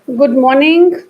Good morning.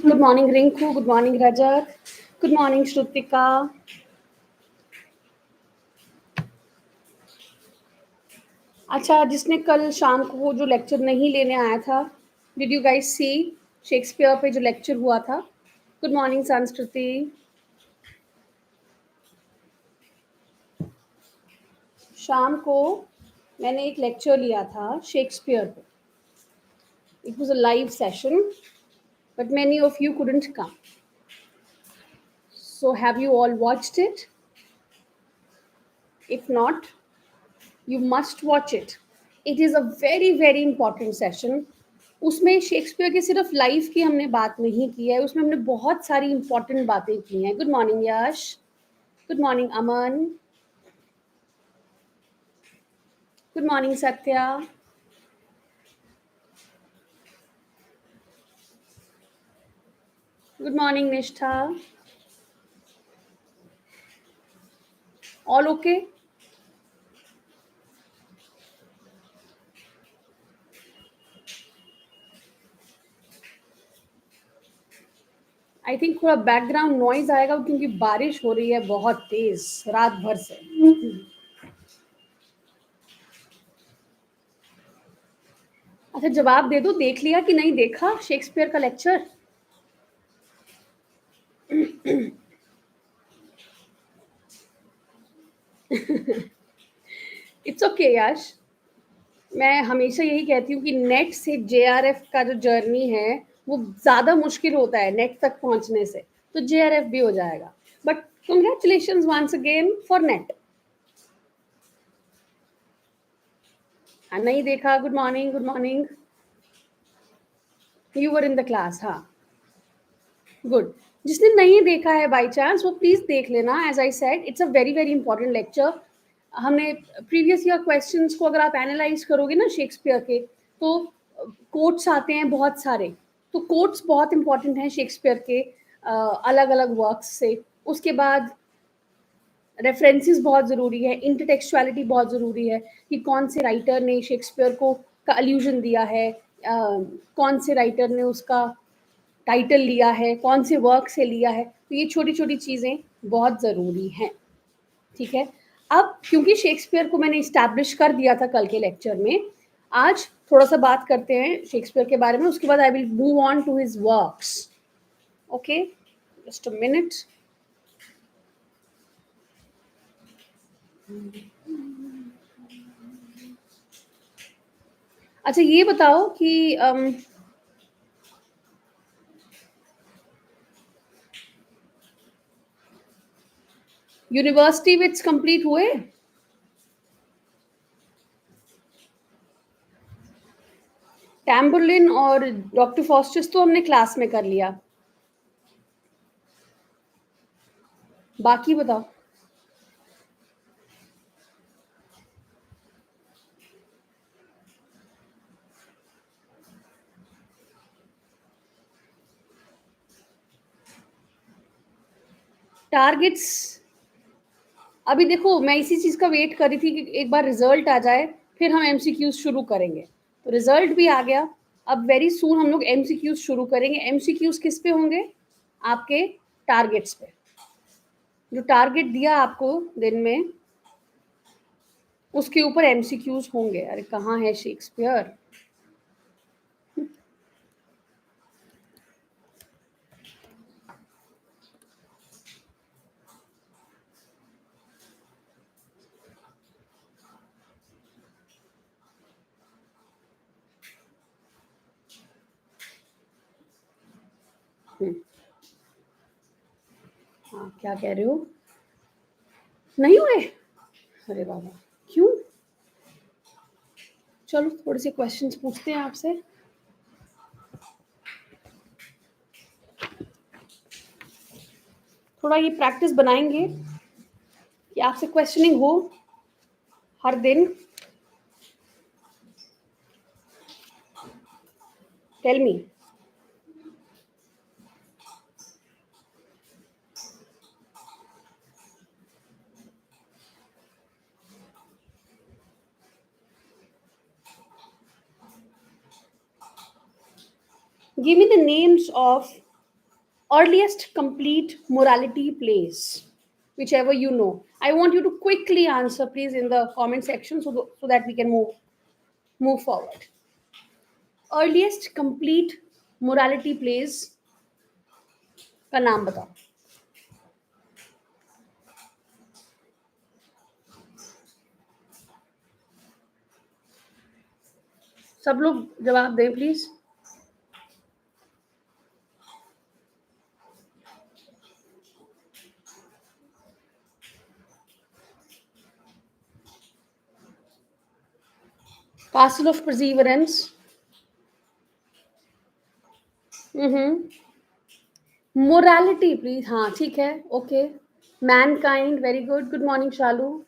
Good morning, Rinku. Good morning, Rajat. Good morning, Shrutika. अच्छा, जिसने कल शाम को वो जो लेक्चर नहीं लेने आया था, did you guys see Shakespeare पे जो लेक्चर हुआ था? गुड मॉर्निंग, संस्कृति. शाम को मैंने एक लेक्चर लिया था शेक्सपियर पे. It was a live session, but many of you couldn't come. So have you all watched it? If not, you must watch it. It is a very very important session. उसमें Shakespeare की सिर्फ life की हमने बात नहीं की है, उसमें हमने बहुत सारी इंपॉर्टेंट बातें की हैं. Good morning Yash. Good morning Aman. Good morning Satya. Good morning Nishtha. All okay? I think थोड़ा बैकग्राउंड नॉइज आएगा क्योंकि बारिश हो रही है बहुत तेज रात भर से. अच्छा, जवाब दे दो, देख लिया कि नहीं देखा शेक्सपियर का लेक्चर? इट्स ओके यश. मैं हमेशा यही कहती हूँ कि नेट से जेआरएफ का जो जर्नी है वो ज़्यादा मुश्किल होता है नेट तक पहुँचने से, तो जेआरएफ भी हो जाएगा. But congratulations once again for NET. नहीं देखा? Good morning. Good morning. You were in the class? हाँ, गुड. जिसने नहीं देखा है बाय चांस वो प्लीज़ देख लेना. As I said, it's a very very important lecture. हमने प्रीवियस ईयर क्वेश्चंस को अगर आप एनालाइज करोगे ना शेक्सपियर के, तो कोट्स आते हैं बहुत सारे. तो कोट्स बहुत इंपॉर्टेंट हैं शेक्सपियर के अलग अलग वर्क्स से. उसके बाद रेफरेंसेस बहुत ज़रूरी है, इंटरटेक्चुअलिटी बहुत ज़रूरी है कि कौन से राइटर ने शेक्सपियर को का अल्यूजन दिया है, कौन से राइटर ने उसका टाइटल लिया है, कौन से वर्क से लिया है. तो ये छोटी-छोटी चीज़ें बहुत ज़रूरी हैं, ठीक है? अब क्योंकि शेक्सपियर को मैंने एस्टैब्लिश कर दिया था कल के लेक्चर में, आज थोड़ा-सा बात करते हैं शेक्सपियर के बारे में, उसके बाद I will move on to his works. Okay? Just a minute. अच्छा, ये बताओ कि यूनिवर्सिटी विट्स कंप्लीट हुए? टैम्बरलिन और डॉक्टर फॉस्टिस तो हमने क्लास में कर लिया. बाकी बताओ. टारगेट्स अभी देखो, मैं इसी चीज़ का वेट कर रही थी कि एक बार रिजल्ट आ जाए, फिर हम एमसीक्यूज शुरू करेंगे. तो रिजल्ट भी आ गया. अब वेरी सून हम लोग एमसीक्यूज शुरू करेंगे. एमसीक्यूज किस पे होंगे? आपके टारगेट्स पे. जो टारगेट दिया आपको दिन में, उसके ऊपर एमसीक्यूज होंगे. अरे कहाँ है शेक्सपियर? हाँ, क्या कह रहे हो? नहीं हुए? अरे बाबा, क्यों? चलो थोड़े से क्वेश्चंस पूछते हैं आपसे. थोड़ा ये प्रैक्टिस बनाएंगे कि आपसे क्वेश्चनिंग हो हर दिन. Tell me. Give me the names of earliest complete morality plays, whichever you know. I want you to quickly answer, please, in the comment section, so that we can move forward. Earliest complete morality plays का नाम बताओ. सब लोग जवाब दें please. Castle of Perseverance. Morality please. हाँ ठीक है. Okay. Mankind. Very good. Good morning Shalu.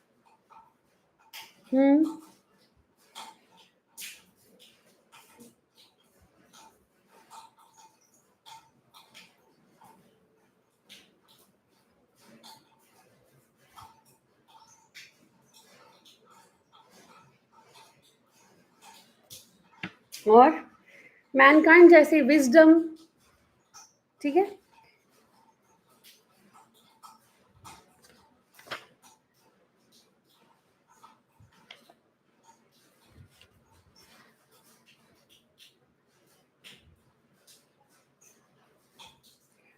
और मैनकाइंड जैसे विजडम. ठीक है.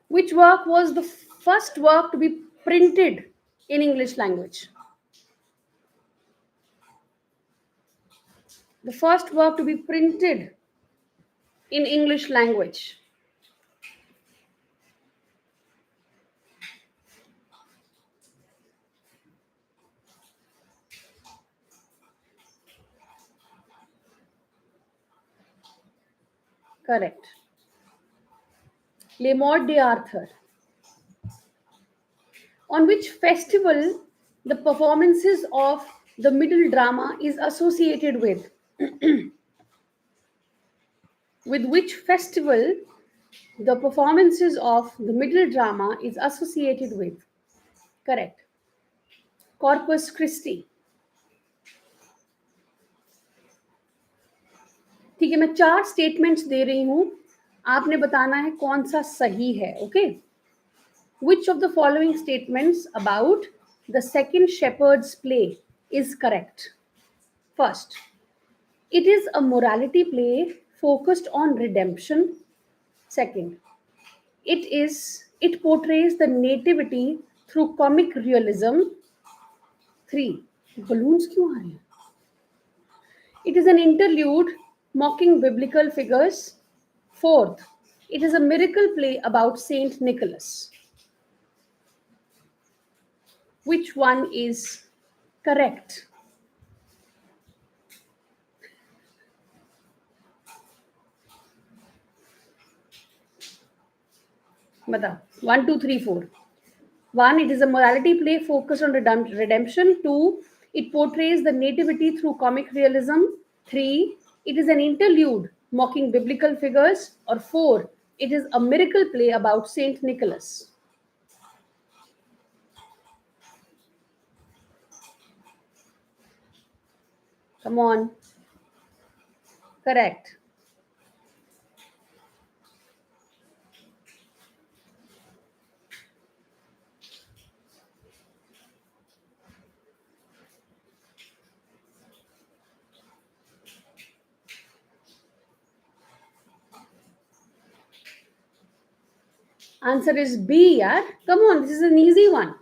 Which work was the first work to be printed in English language? The first work to be printed in English language. Correct. Le Morte d'Arthur. On which festival the performances of the middle drama is associated with? With which festival the performances of the middle drama is associated with? Correct. Corpus Christi. ठीक है. मैं 4 statements दे रही हूं. आपने बताना है कौन सा सही है. Okay. Which of the following statements about the second shepherd's play is correct? First, it is a morality play focused on redemption. Second, it portrays the nativity through comic realism. 3, balloons क्यों आ रहे हैं? It is an interlude mocking biblical figures. Fourth, it is a miracle play about Saint Nicholas. Which one is correct? Bata. 1, 2, 3, 4. 1, it is a morality play focused on redemption. 2, it portrays the nativity through comic realism. 3, it is an interlude mocking biblical figures. Or 4, it is a miracle play about Saint Nicholas. Come on. Correct. Answer is B, yaar. Come on, this is an easy one.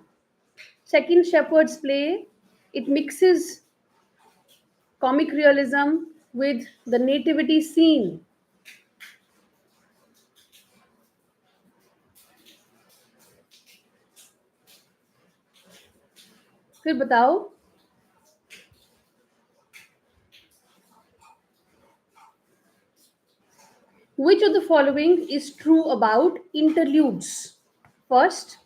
Second Shepherd's Play, it mixes comic realism with the nativity scene. फिर बताओ. Which of the following is true about interludes? First,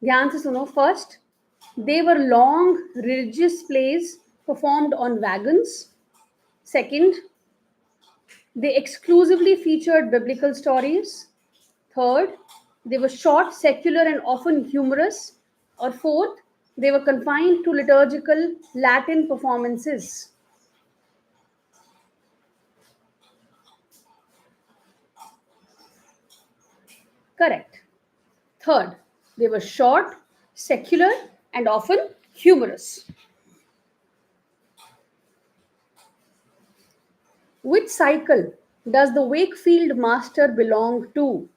ध्यान से सुनो. First, they were long religious plays performed on wagons. Second, they exclusively featured biblical stories. Third, they were short, secular, and often humorous. Or fourth, they were confined to liturgical Latin performances. Correct. Third, they were short, secular, and often humorous. Which cycle does the Wakefield Master belong to?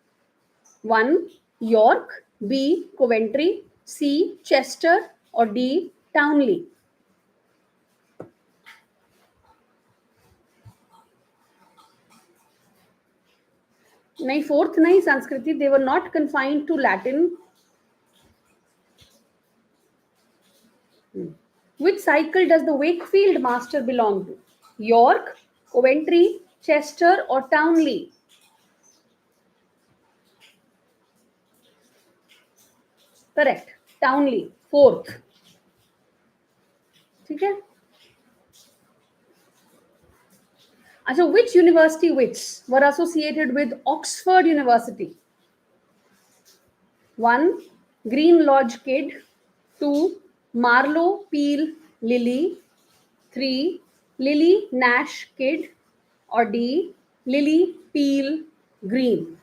1. York, B. Coventry, C. Chester, or D. Townley? नहीं, fourth नहीं, Sanskriti. They were not confined to Latin. Which cycle does the Wakefield Master belong to? York, Coventry, Chester, or Townley? Correct. Townley, fourth. ठीक है. अच्छा, which university wits were associated with Oxford University? 1. Green Lodge Kid. 2. Marlowe Peel Lily. 3. Lily Nash Kid. Or D. Lily Peel Green?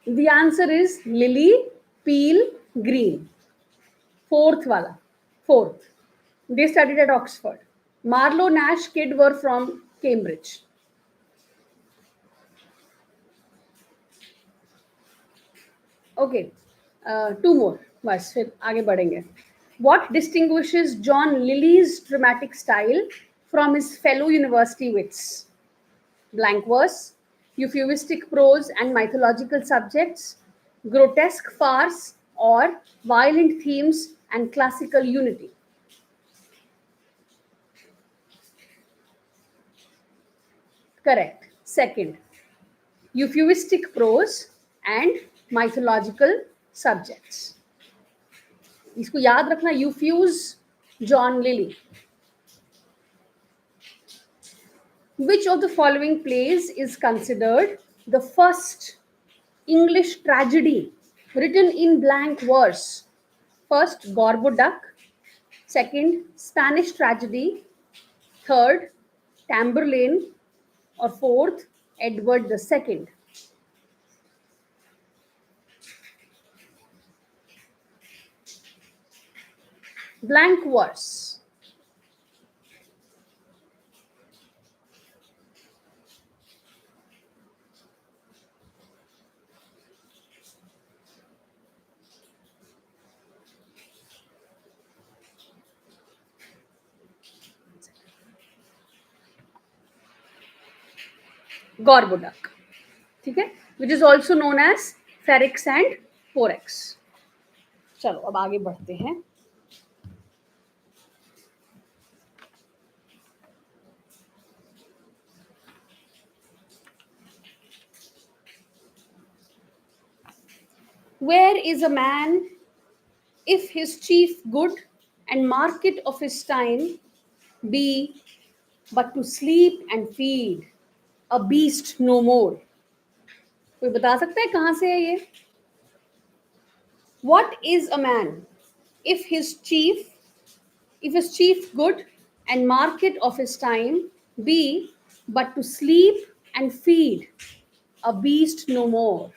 The answer is Lily Peel Green. Fourth wala. Fourth. They studied at Oxford. Marlowe Nash Kid were from Cambridge. Okay. Two more. बस फिर आगे बढ़ेंगे. What distinguishes John Lilly's dramatic style from his fellow university wits? Blank verse, euphuistic prose and mythological subjects, grotesque farce, or violent themes and classical unity? Correct. Second, euphuistic prose and mythological subjects. इसको याद रखना, Euphues John Lyly. Which of the following plays is considered the first English tragedy written in blank verse? First, Gorbo Duck. Second, Spanish tragedy. Third, Tamburlaine. Or fourth, Edward II? Blank verse. Gorbo Duck. ठीक है, which is also known as Ferrex and Porrex. चलो अब आगे बढ़ते हैं. Where is a man if his chief good and market of his time be but to sleep and feed, a beast no more? कोई बता सकता है कहाँ से है ये? What is a man if his chief good and market of his time be but to sleep and feed, a beast no more?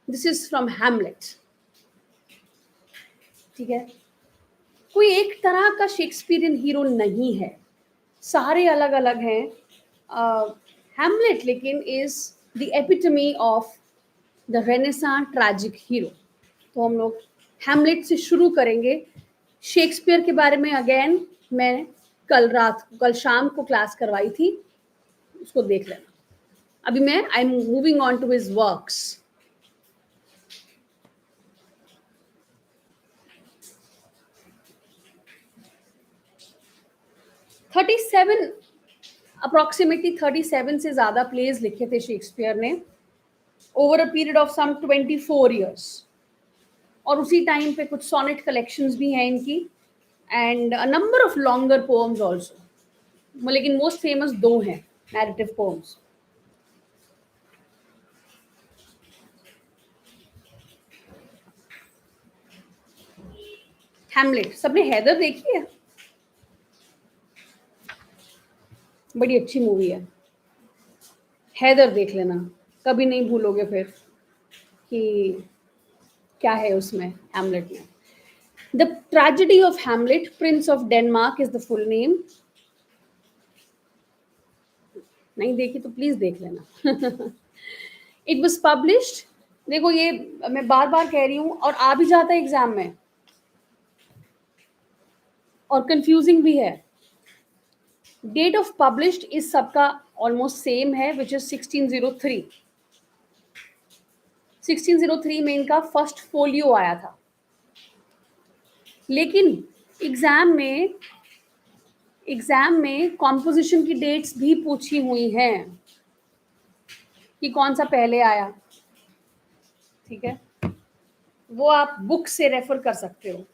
This is from Hamlet. ठीक है, कोई एक तरह का शेक्सपियरियन हीरो नहीं है, सारे अलग अलग हैं. हैमलेट लेकिन is the epitome of the renaissance tragic hero. तो हम लोग हैमलेट से शुरू करेंगे. शेक्सपियर के बारे में अगेन मैं कल शाम को क्लास करवाई थी, उसको देख लेना। अभी मैं I am moving on to his works. Approximately 37 से ज्यादा प्लेज लिखे थे शेक्सपियर ने over a period of some 24 years. और उसी टाइम पे कुछ सोनेट कलेक्शंस भी हैं इनकी and a number of longer poems also, लेकिन मोस्ट फेमस दो हैं नैरेटिव पोएम्स। हैमलेट, सबने हैदर देखी है? बड़ी अच्छी मूवी है, हैदर देख लेना, कभी नहीं भूलोगे फिर कि क्या है उसमें हैमलेट में। The tragedy of Hamlet, Prince of Denmark is the full name. नहीं देखी तो प्लीज देख लेना। इट वॉज पब्लिश्ड, देखो ये मैं बार बार कह रही हूँ और आ भी जाता है एग्जाम में और कंफ्यूजिंग भी है। डेट ऑफ पब्लिश्ड इस सबका ऑलमोस्ट सेम है, विच इज 1603। 1603 में इनका फर्स्ट फोलियो आया था, लेकिन एग्जाम में कॉम्पोजिशन की डेट्स भी पूछी हुई हैं कि कौन सा पहले आया। ठीक है, वो आप बुक से रेफर कर सकते हो।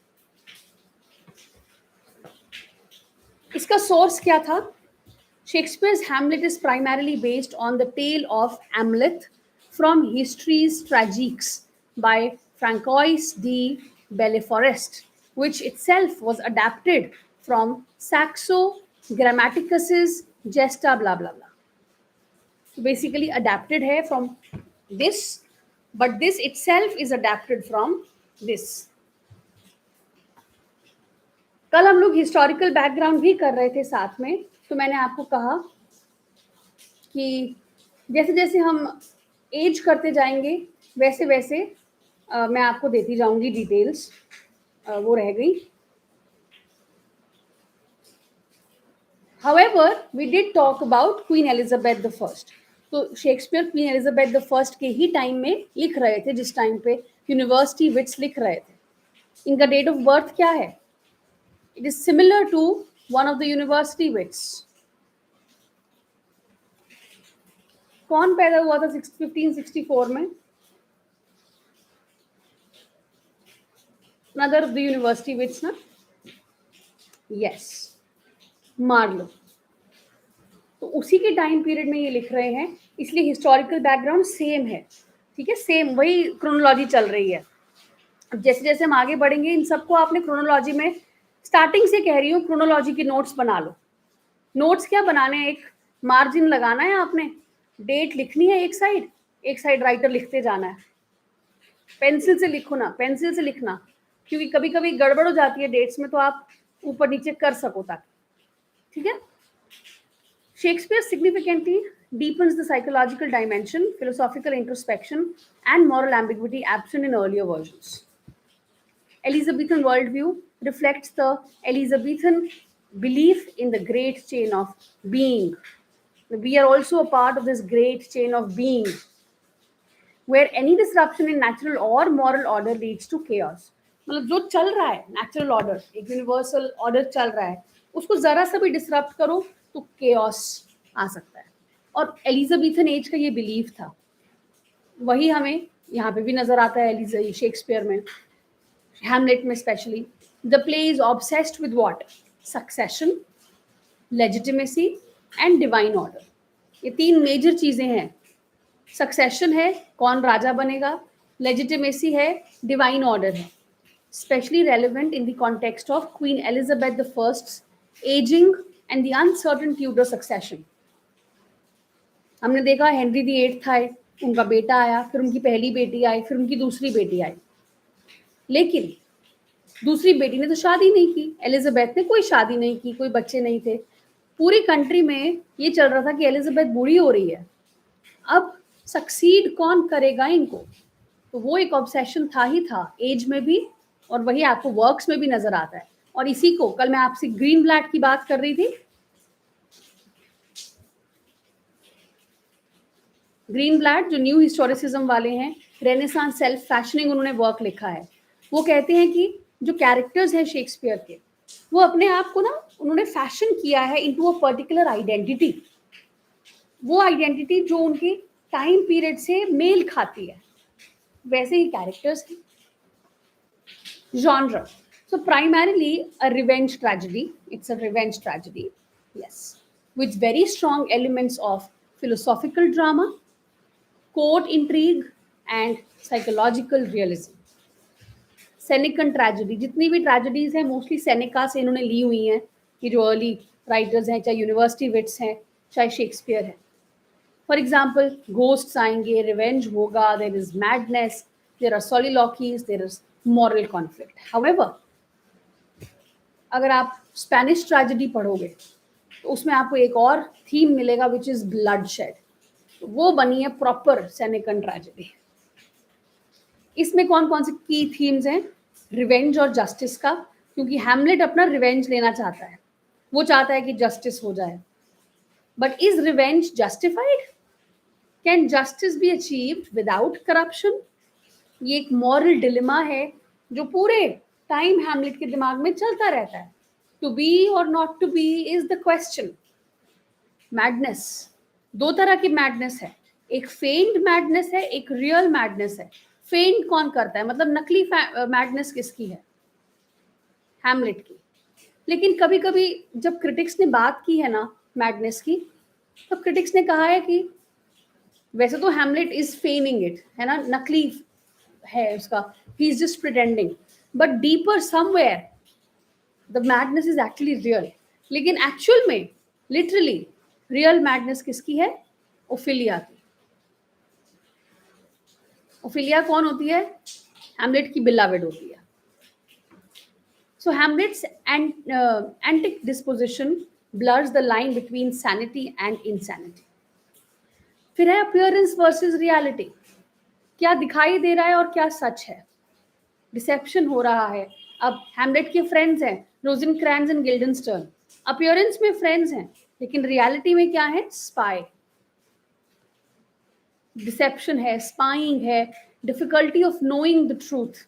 इसका सोर्स क्या था? Shakespeare's Hamlet is primarily based on the tale of Hamlet from Histoires Tragiques by Francois de Belleforest, which itself was adapted from Saxo Grammaticus's Gesta blah blah blah. Basically adapted है from this, but this itself is adapted from this. कल हम लोग historical background भी कर रहे थे साथ में, तो मैंने आपको कहा कि जैसे जैसे हम एज करते जाएंगे वैसे वैसे मैं आपको देती जाऊंगी डिटेल्स, वो रह गई। However, we did talk about Queen Elizabeth the First. तो Shakespeare queen Elizabeth the first के ही टाइम में लिख रहे थे, जिस टाइम पे यूनिवर्सिटी विट्स लिख रहे थे। इनका डेट ऑफ बर्थ क्या है? It is similar to one of the university wits. कौन पैदा हुआ था 1564 में? Another of the university wits ना? Yes, Marlowe. तो उसी के टाइम पीरियड में ये लिख रहे हैं, इसलिए हिस्टोरिकल बैकग्राउंड सेम है। ठीक है, सेम वही क्रोनोलॉजी चल रही है। अब जैसे जैसे हम आगे बढ़ेंगे इन सबको आपने क्रोनोलॉजी में, स्टार्टिंग से कह रही हूँ, क्रोनोलॉजी के नोट्स बना लो। नोट्स क्या बनाने हैं? एक मार्जिन लगाना है आपने, डेट लिखनी है एक साइड राइटर लिखते जाना है। पेंसिल से लिखो ना, पेंसिल से लिखना, क्योंकि कभी कभी गड़बड़ हो जाती है डेट्स में, तो आप ऊपर नीचे कर सको ताकि। ठीक है, Shakespeare significantly deepens the psychological dimension, philosophical introspection, and moral ambiguity absent in earlier versions. Elizabethan worldview reflects the Elizabethan belief in the great chain of being. We are also a part of this great chain of being, where any disruption in natural or moral order leads to chaos. मतलब जो चल रहा है natural order, एक universal order चल रहा है, उसको जरा सा भी डिसरप्ट करो तो केओस आ सकता है। और एलिजाबेथन एज का ये बिलीफ था, वही हमें यहाँ पे भी नजर आता है शेक्सपियर में, हैमलेट में specially. The play is obsessed with what? Succession, legitimacy and divine order. ये तीन मेजर चीजें हैं। सक्सेशन है, कौन राजा बनेगा, लेजिटिमेसी है, डिवाइन ऑर्डर है। Especially relevant in the context of Queen Elizabeth I's aging and the uncertain Tudor succession. हमने देखा हेनरी VIII था, उनका बेटा आया, फिर उनकी पहली बेटी आई, फिर उनकी दूसरी बेटी आई, लेकिन दूसरी बेटी ने तो शादी नहीं की, एलिजाबेथ ने कोई शादी नहीं की, कोई बच्चे नहीं थे। पूरी कंट्री में ये चल रहा था कि एलिजाबेथ बूढ़ी हो रही है, अब सक्सीड कौन करेगा इनको। तो वो एक ऑब्सेशन था ही था एज में भी, और वही आपको वर्क्स में भी नजर आता है। और इसी को कल मैं आपसे ग्रीनब्लैट की बात कर रही थी। ग्रीनब्लैट जो न्यू हिस्टोरिसिज्म वाले हैं, रेनेसांस सेल्फ फैशनिंग उन्होंने वर्क लिखा है। वो कहते हैं कि जो कैरेक्टर्स हैं शेक्सपियर के, वो अपने आप को ना उन्होंने फैशन किया है इनटू अ पर्टिकुलर आइडेंटिटी। वो आइडेंटिटी जो उनकी टाइम पीरियड से मेल खाती है, वैसे ही कैरेक्टर्स हैं। Genre. So primarily a revenge tragedy. It's a revenge tragedy. Yes. With very strong elements of philosophical drama, court intrigue and psychological realism. Senecan tragedy, जितनी भी ट्रेजेडीज हैं मोस्टली सेनेका से इन्होंने ली हुई हैं। ये जो अर्ली राइटर्स हैं, चाहे यूनिवर्सिटी विट्स हैं, चाहे शेक्सपियर है। फॉर एग्जाम्पल घोस्ट्स आएंगे, रिवेंज होगा, there is madness, there are soliloquies, there is moral conflict. However अगर आप स्पेनिश ट्रेजेडी पढ़ोगे तो उसमें आपको एक और थीम मिलेगा विच इज ब्लडशेड। तो वो बनी है प्रॉपर सेनेकन ट्रेजेडी। इसमें कौन कौन से की थीम्स हैं? रिवेंज और जस्टिस का, क्योंकि हैमलेट अपना रिवेंज लेना चाहता है, वो चाहता है कि जस्टिस हो जाए। But is revenge justified? Can justice be achieved without corruption? ये एक मॉरल डिलेमा है जो पूरे टाइम हैमलेट के दिमाग में चलता रहता है। टू बी और not to be is the question. Madness, दो तरह की मैडनेस है, एक फेन्ड मैडनेस है, एक रियल मैडनेस है। फेन्ड कौन करता है, मतलब नकली मैडनेस किसकी है? हैमलेट की। लेकिन कभी कभी जब क्रिटिक्स ने बात की है ना मैडनेस की, तो क्रिटिक्स ने कहा है कि वैसे तो हैमलेट इज फेनिंग इट, है ना, नकली है उसका, he is just pretending, but deeper somewhere the madness is actually real. लेकिन एक्चुअल में लिटरली रियल मैडनेस किसकी है? ओफिलिया की। ओफिलिया कौन होती है? हैमलेट की बिलावेड होती है। So Hamlet's antic disposition blurs the line between sanity and insanity. फिर है appearance versus reality. क्या दिखाई दे रहा है और क्या सच है? डिसेप्शन हो रहा है। अब हैमलेट के फ्रेंड्स हैं रोजेनक्रैंज एंड गिल्डनस्टर्न, अपीयरेंस में फ्रेंड्स हैं लेकिन रियलिटी में क्या है? स्पाई। डिसेप्शन है, स्पाइंग है, difficulty of knowing the truth,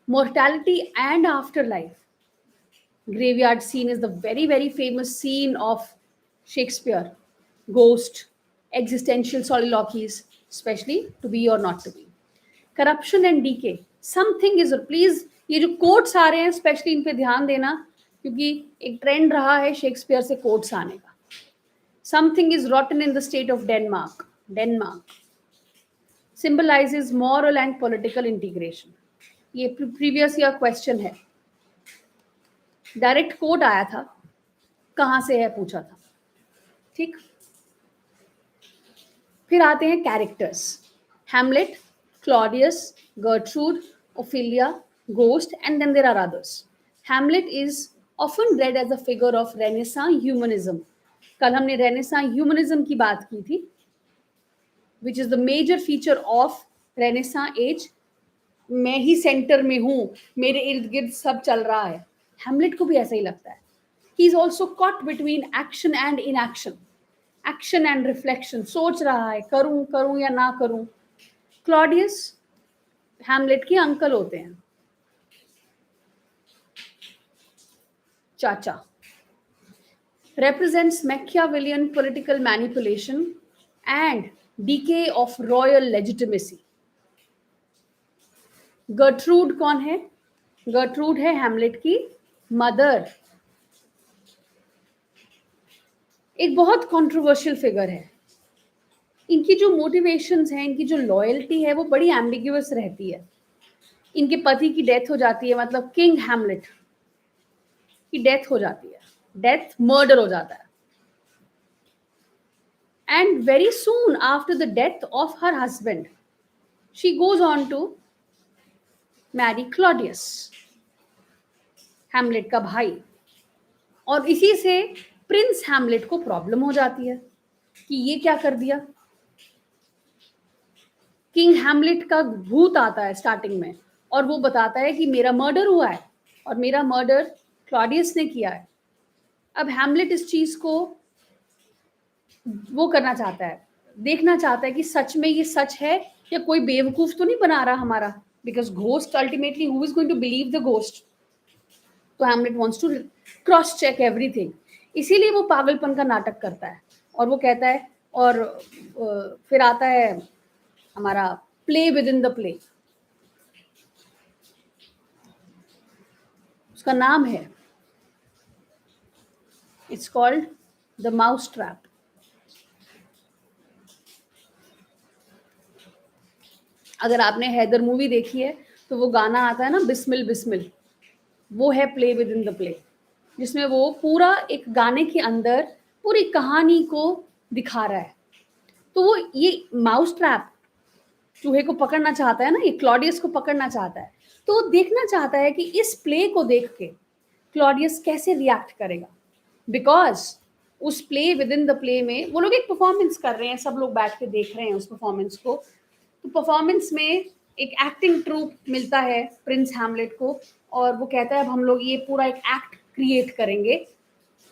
mortality and afterlife. Graveyard scene is the very, very famous scene of Shakespeare. Ghost, existential soliloquies, especially to be or not to be. Corruption and decay. Something is, please, ये जो quotes आ रहे हैं specially in पे ध्यान देना, क्योंकि एक trend रहा है शेक्सपियर से कोट्स आने का। Something is rotten in the state of Denmark. Denmark symbolizes moral and political integration. ये प्रीवियस ईयर क्वेश्चन है, डायरेक्ट कोट आया था, कहां से है पूछा था। ठीक, फिर आते हैं characters. Hamlet, Claudius, Gertrude, Ophelia, ghost and then there are others. Hamlet is often read as a figure of Renaissance humanism. कल हमने रेनेसां ह्यूमनिज्म की बात की थी, which is the major feature of Renaissance age. मैं ही centre में हूं, मेरे इर्द गिर्द सब चल रहा है। हैमलेट को भी ऐसा ही लगता है। He is also caught between action and inaction, action and reflection. सोच रहा है करूं करूं या ना करूं। क्लॉडियस हैमलेट के अंकल होते हैं, चाचा। represents Machiavellian political manipulation and decay of royal legitimacy. Gertrude कौन है? गर्ट्रूड है हैमलेट की मदर। एक बहुत कंट्रोवर्शियल फिगर है। इनकी जो मोटिवेशंस हैं, इनकी जो लॉयल्टी है, वो बड़ी एम्बिग्यूअस रहती है। इनके पति की डेथ हो जाती है, मतलब किंग हैमलेट की डेथ हो जाती है, डेथ मर्डर हो जाता है। And very soon after the death of her husband she goes on to marry Claudius, Hamlet का भाई। और इसी से प्रिंस हैमलेट को प्रॉब्लम हो जाती है कि ये क्या कर दिया। किंग हैमलेट का भूत आता है स्टार्टिंग में और वो बताता है कि मेरा मर्डर हुआ है, और मेरा मर्डर क्लॉडियस ने किया है। अब हैमलेट इस चीज को वो करना चाहता है, देखना चाहता है कि सच में ये सच है या कोई बेवकूफ तो नहीं बना रहा हमारा, because ghost ultimately who is going to believe the ghost. तो Hamlet wants to cross check everything, इसीलिए वो पागलपन का नाटक करता है और वो कहता है। और फिर आता है हमारा play within the play. उसका नाम है, it's called the mouse trap. अगर आपने हैदर मूवी देखी है तो वो गाना आता है ना, बिस्मिल बिस्मिल, वो है play within the play, जिसमें वो पूरा एक गाने के अंदर पूरी कहानी को दिखा रहा है। तो वो ये माउस ट्रैप चूहे को पकड़ना चाहता है ना, ये क्लॉडियस को पकड़ना चाहता है। तो वो देखना चाहता है कि इस प्ले को देख के क्लॉडियस कैसे रिएक्ट करेगा, बिकॉज उस play within the play में वो लोग एक परफॉर्मेंस कर रहे हैं, सब लोग बैठ के देख रहे हैं उस परफॉर्मेंस को। तो परफॉर्मेंस में एक एक्टिंग ट्रूप मिलता है प्रिंस हैमलेट को, और वो कहता है अब हम लोग ये पूरा एक एक्ट क्रिएट करेंगे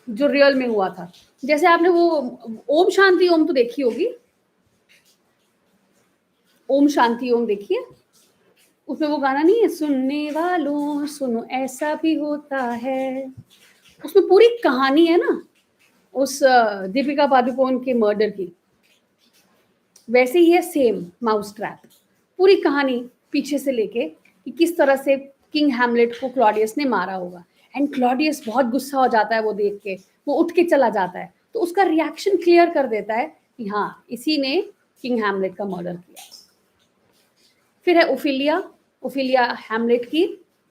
जो रियल में हुआ था। जैसे आपने वो ओम शांति ओम तो देखी होगी, ओम शांति ओम देखिए, उसमें वो गाना नहीं है, सुनने वालों सुनो ऐसा भी होता है। उसमें पूरी कहानी है ना उस दीपिका पादुकोण के मर्डर की। वैसे ही है सेम माउस ट्रैप, पूरी कहानी पीछे से लेके कि किस तरह से किंग हैमलेट को क्लॉडियस ने मारा होगा। एंड क्लॉडियस बहुत गुस्सा हो जाता है वो देख के, वो उठ के चला जाता है। तो उसका रिएक्शन क्लियर कर देता है कि हाँ, इसी ने किंग हैमलेट का मर्डर किया। फिर है ओफिलिया। ओफिलिया हैमलेट की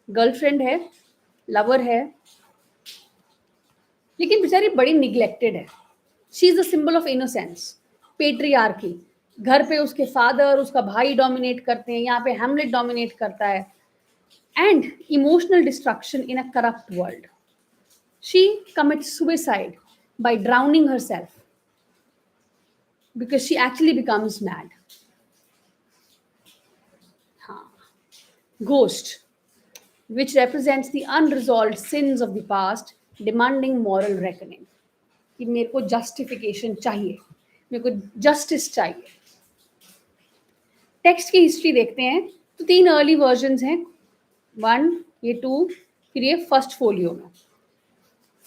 गर्लफ्रेंड है, लवर है, लेकिन बेचारी बड़ी निग्लेक्टेड है। She is the symbol of innocence, patriarchy. घर पे उसके फादर, उसका भाई डोमिनेट करते हैं, यहाँ पे हैमलेट डोमिनेट करता है। And emotional destruction in a corrupt world, she commits suicide by drowning herself because she actually becomes mad. Ghost, which represents the unresolved sins of the past, demanding moral reckoning. कि मेरे को justification चाहिए, मेरे को justice चाहिए। Text की history देखते हैं तो 3 अर्ली वर्जन्स हैं, 1, ये 2, फिर ये फर्स्ट फोलियो में।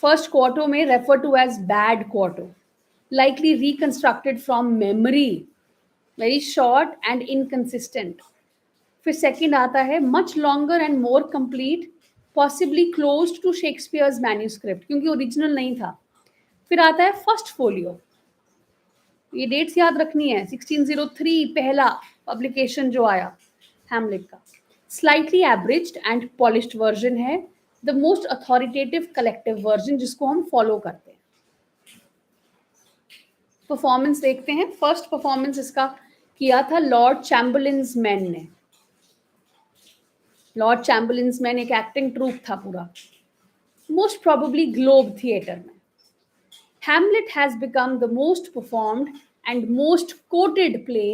फर्स्ट क्वार्टो में refer to as bad quarto, likely reconstructed from memory, very short and inconsistent. फिर सेकंड आता है much longer and more complete, possibly close to Shakespeare's manuscript, क्योंकि ओरिजिनल नहीं था। फिर आता है फर्स्ट फोलियो, ये डेट्स याद रखनी है, 1603 पहला पब्लिकेशन जो आया हैमलेट का। Slightly abridged and polished version है, the most authoritative collective version जिसको हम फॉलो करते हैं। परफॉर्मेंस देखते हैं। फर्स्ट परफॉर्मेंस इसका किया था लॉर्ड चैम्बरलिन्स मैन ने। लॉर्ड चैम्बरलिन्स मैन एक एक्टिंग ट्रूप था पूरा, मोस्ट प्रोबेबली ग्लोब थिएटर में। Hamlet has become the most performed and most coated play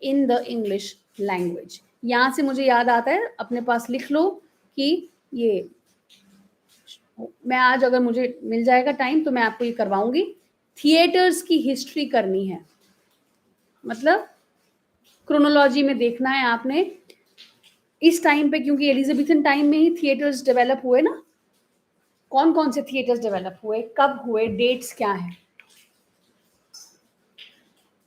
in the English language. यहाँ से मुझे याद आता है, अपने पास लिख लो कि ये मैं आज अगर मुझे मिल जाएगा टाइम तो मैं आपको ये करवाऊंगी। थिएटर्स की हिस्ट्री करनी है, मतलब क्रोनोलॉजी में देखना है आपने इस टाइम पे, क्योंकि एलिजाबेथन टाइम में ही थिएटर्स डेवलप हुए ना। कौन कौन से थिएटर्स डेवलप हुए, कब हुए, डेट्स क्या है।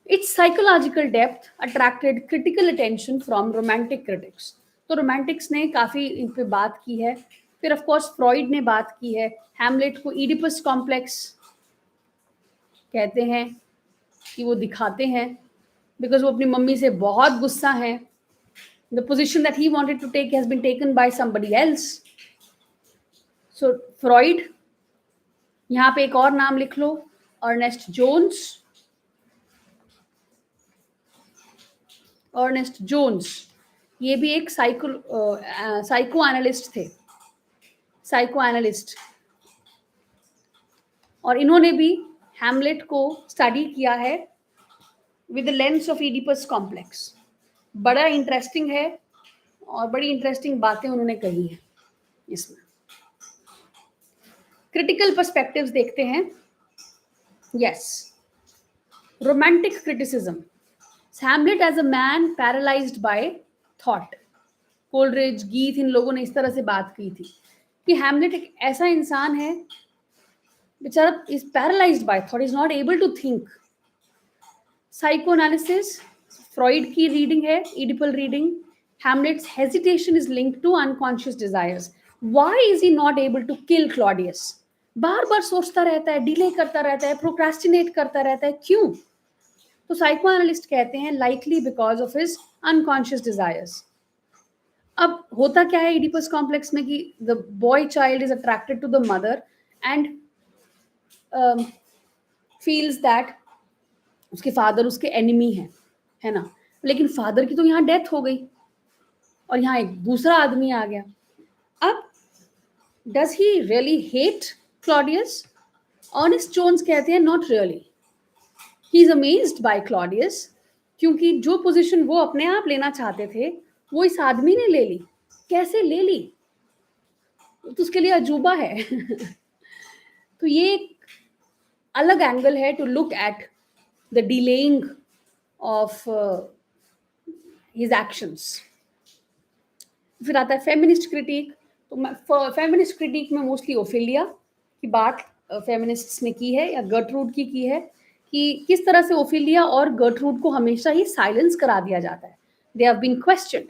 It's psychological depth attracted critical attention from romantic critics. तो रोमांटिक्स ने काफ़ी इन पे बात की है। फिर ऑफ कोर्स फ्रॉइड ने बात की है। हैमलेट को इडिपस कॉम्प्लेक्स कहते हैं कि वो दिखाते हैं, बिकॉज वो अपनी मम्मी से बहुत गुस्सा है। The position that he wanted to take has been taken by somebody else. So Freud, यहाँ पे एक और नाम लिख लो, अर्नेस्ट जोन्स। अर्नेस्ट जोन्स ये भी एक साइको एनालिस्ट थे, साइको एनालिस्ट। और इन्होंने भी हैमलेट को स्टडी किया है with the lens of Oedipus complex. बड़ा इंटरेस्टिंग है और बड़ी इंटरेस्टिंग बातें उन्होंने कही हैं इसमें। क्रिटिकल पर्सपेक्टिव्स देखते हैं. Yes, romantic criticism. Hamlet as a man paralysed by thought. Coleridge, Goethe, इन लोगों ने इस तरह से बात की थी कि हैमलेट एक ऐसा इंसान है बेचारा is paralysed by thought, is not able to think. Psychoanalysis, Freud की रीडिंग है, Oedipal reading. Hamlet's hesitation is linked to unconscious desires. Why is he not able to kill Claudius? बार बार सोचता रहता है, डिले करता रहता है, प्रोक्रेस्टिनेट करता रहता है, क्यों? तो साइको एनालिस्ट कहते हैं likely because of his unconscious desires. अब होता क्या है इडिपस कॉम्प्लेक्स में कि the boy child is attracted to the mother and feels that उसके फादर उसके एनिमी है ना. लेकिन फादर की तो यहाँ डेथ हो गई और यहाँ एक दूसरा आदमी आ गया. अब does he really hate Claudius? Ernest Jones कहते हैं not really. He is amazed by Claudius क्योंकि जो पोजीशन वो अपने आप लेना चाहते थे वो इस आदमी ने ले ली. कैसे ले ली? तो उसके लिए अजूबा है. तो ये एक अलग एंगल है to look at the delaying of his actions. फिर आता है फेमिनिस्ट क्रिटिक. तो फेमिनिस्ट क्रिटिक में मोस्टली ओफिलिया की बात फेमिनिस्ट्स ने की है या गर्टरूड की है कि किस तरह से ओफिलिया और गर्टरूड को हमेशा ही साइलेंस करा दिया जाता है. They have been questioned.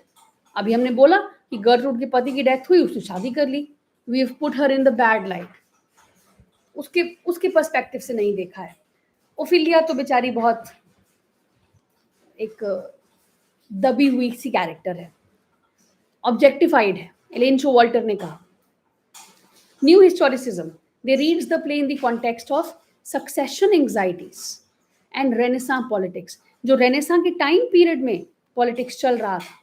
अभी हमने बोला कि गर्टरूड के पति की डेथ हुई, उसने शादी कर ली. We have put her in the bad light. उसके पर्सपेक्टिव से नहीं देखा है. ओफिलिया तो बेचारी बहुत एक दबी हुई सी कैरेक्टर है, ऑब्जेक्टिफाइड है, एलेन शोवाल्टर ने कहा. New historicism, they reads the play in the context of succession anxieties and renaissance politics. जो रेनेसां के टाइम पीरियड में पॉलिटिक्स चल रहा था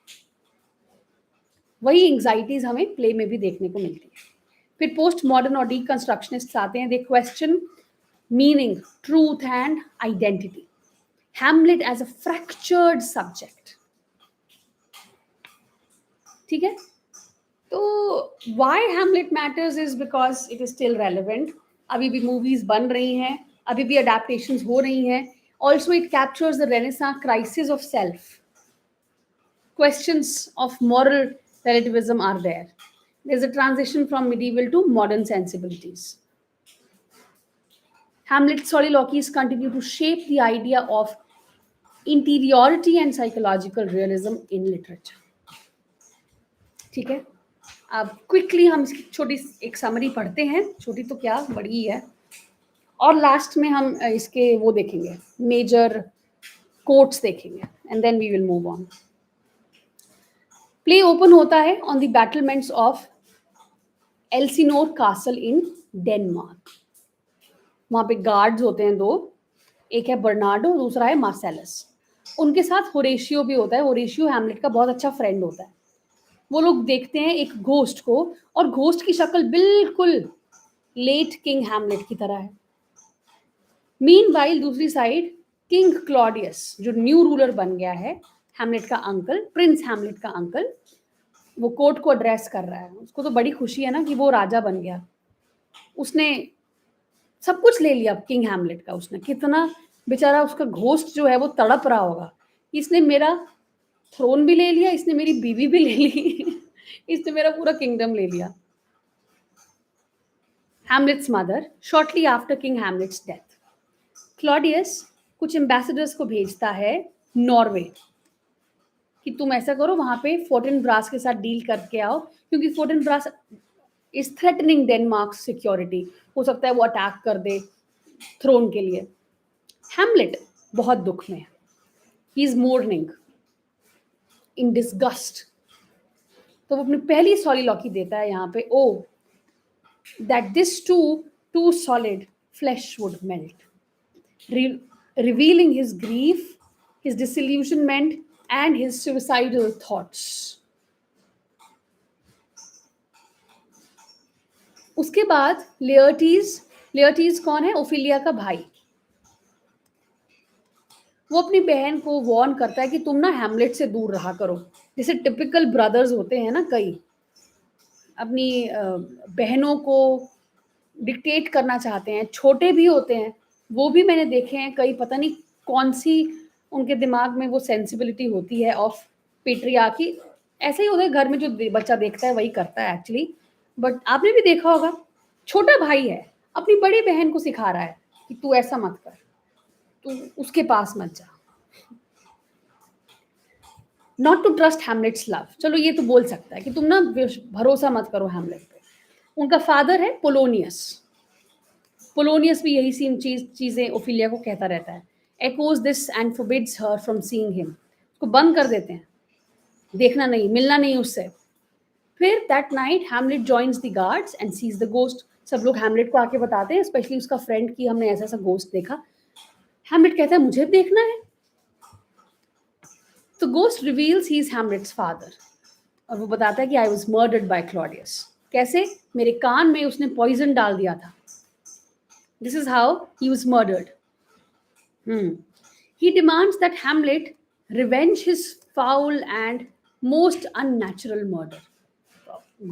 वही एंग्जाइटीज हमें प्ले में भी देखने को मिलती है. फिर पोस्ट मॉडर्न और डीकंस्ट्रक्शनिस्ट आते हैं. They question meaning, truth and identity. Hamlet as a fractured subject. ठीक है. तो why Hamlet matters is because it is still relevant. अभी भी मूवीज बन रही हैं, अभी भी अडेप्टेशंस हो रही हैं. Also it captures the renaissance crisis of self. Questions of moral relativism are there. There's a transition from medieval to modern sensibilities. Hamlet's soliloquies continue to shape the idea of interiority and psychological realism in literature. ठीक है. अब quickly हम इसकी छोटी एक summary पढ़ते हैं. छोटी तो क्या, बड़ी ही है. और लास्ट में हम इसके वो देखेंगे, मेजर कोट्स देखेंगे and then we will move on. Play open होता है on the battlements of Elsinore castle in Denmark. वहां पे गार्ड्स होते हैं दो, एक है बर्नार्डो, दूसरा है मार्सेलस. उनके साथ होरेशियो भी होता है. होरेशियो हैमलेट का बहुत अच्छा फ्रेंड होता है. वो लोग देखते हैं एक घोस्ट को और घोस्ट की शक्ल बिल्कुल लेट किंग हैमलेट की तरह है. मीनवाइल दूसरी साइड किंग क्लॉडियस जो न्यू रूलर बन गया है, हैमलेट का अंकल, प्रिंस हैमलेट का अंकल, वो कोर्ट को एड्रेस कर रहा है. उसको तो बड़ी खुशी है ना कि वो राजा बन गया. उसने सब कुछ ले लिया किंग हैमलेट का. उसने कितना बेचारा उसका घोस्ट जो है वो तड़प रहा होगा, इसने मेरा थ्रोन भी ले लिया, इसने मेरी बीवी भी ले ली, इसने मेरा पूरा किंगडम ले लिया. Hamlet's mother shortly after king Hamlet's death. Claudius कुछ एम्बेसडर्स को भेजता है नॉर्वे कि तुम ऐसा करो, वहां पे फोर्टिनब्रास के साथ डील करके आओ क्योंकि फोर्टिनब्रास इज थ्रेटनिंग डेनमार्क सिक्योरिटी. हो सकता है वो अटैक कर दे थ्रोन के लिए. हैमलेट बहुत दुख में है. He is mourning in disgust. तो वो अपनी पहली सॉलिलॉकी देता है यहाँ पे. O that this too solid flesh would melt, revealing his grief, his disillusionment and his suicidal thoughts. उसके बाद लेयर्टीज कौन है? ओफिलिया का भाई. वो अपनी बहन को वार्न करता है कि तुम ना हैमलेट से दूर रहा करो. जैसे टिपिकल ब्रदर्स होते हैं ना, कई अपनी बहनों को डिक्टेट करना चाहते हैं, छोटे भी होते हैं, वो भी मैंने देखे हैं कई, पता नहीं कौन-सी उनके दिमाग में वो सेंसिबिलिटी होती है ऑफ पैट्रियार्की। ऐसे ही होता है, घर में जो बच्चा देखता है वही करता है एक्चुअली। बट आपने भी देखा होगा, छोटा भाई है, अपनी बड़ी बहन को सिखा रहा है कि तू ऐसा मत कर, तू उसके पास मत जा। Not to trust Hamlet's love, चलो ये तो बोल सकता है कि तुम ना भरोसा मत करो हैमलेट पे। उनका फादर है पोलोनियस। पोलोनियस भी यही सेम चीजें ओफिलिया को कहता रहता है, echoes this and forbids her from seeing him, उसको बंद कर देते हैं, देखना नहीं, मिलना नहीं उससे। फिर that night Hamlet joins the guards and seize the ghost. सब लोग हैमलेट को आके बताते हैं, स्पेशली उसका फ्रेंड, कि हमने ऐसा ऐसा गोस्ट देखा। हैमलेट कहता है मुझे भी देखना है। तो ghost reveals he is Hamlet's father, और वो बताता है कि I was murdered by Claudius. कैसे? मेरे कान में उसने पॉइजन डाल दिया था। This is how he was murdered. He demands that Hamlet revenge his foul and most unnatural murder.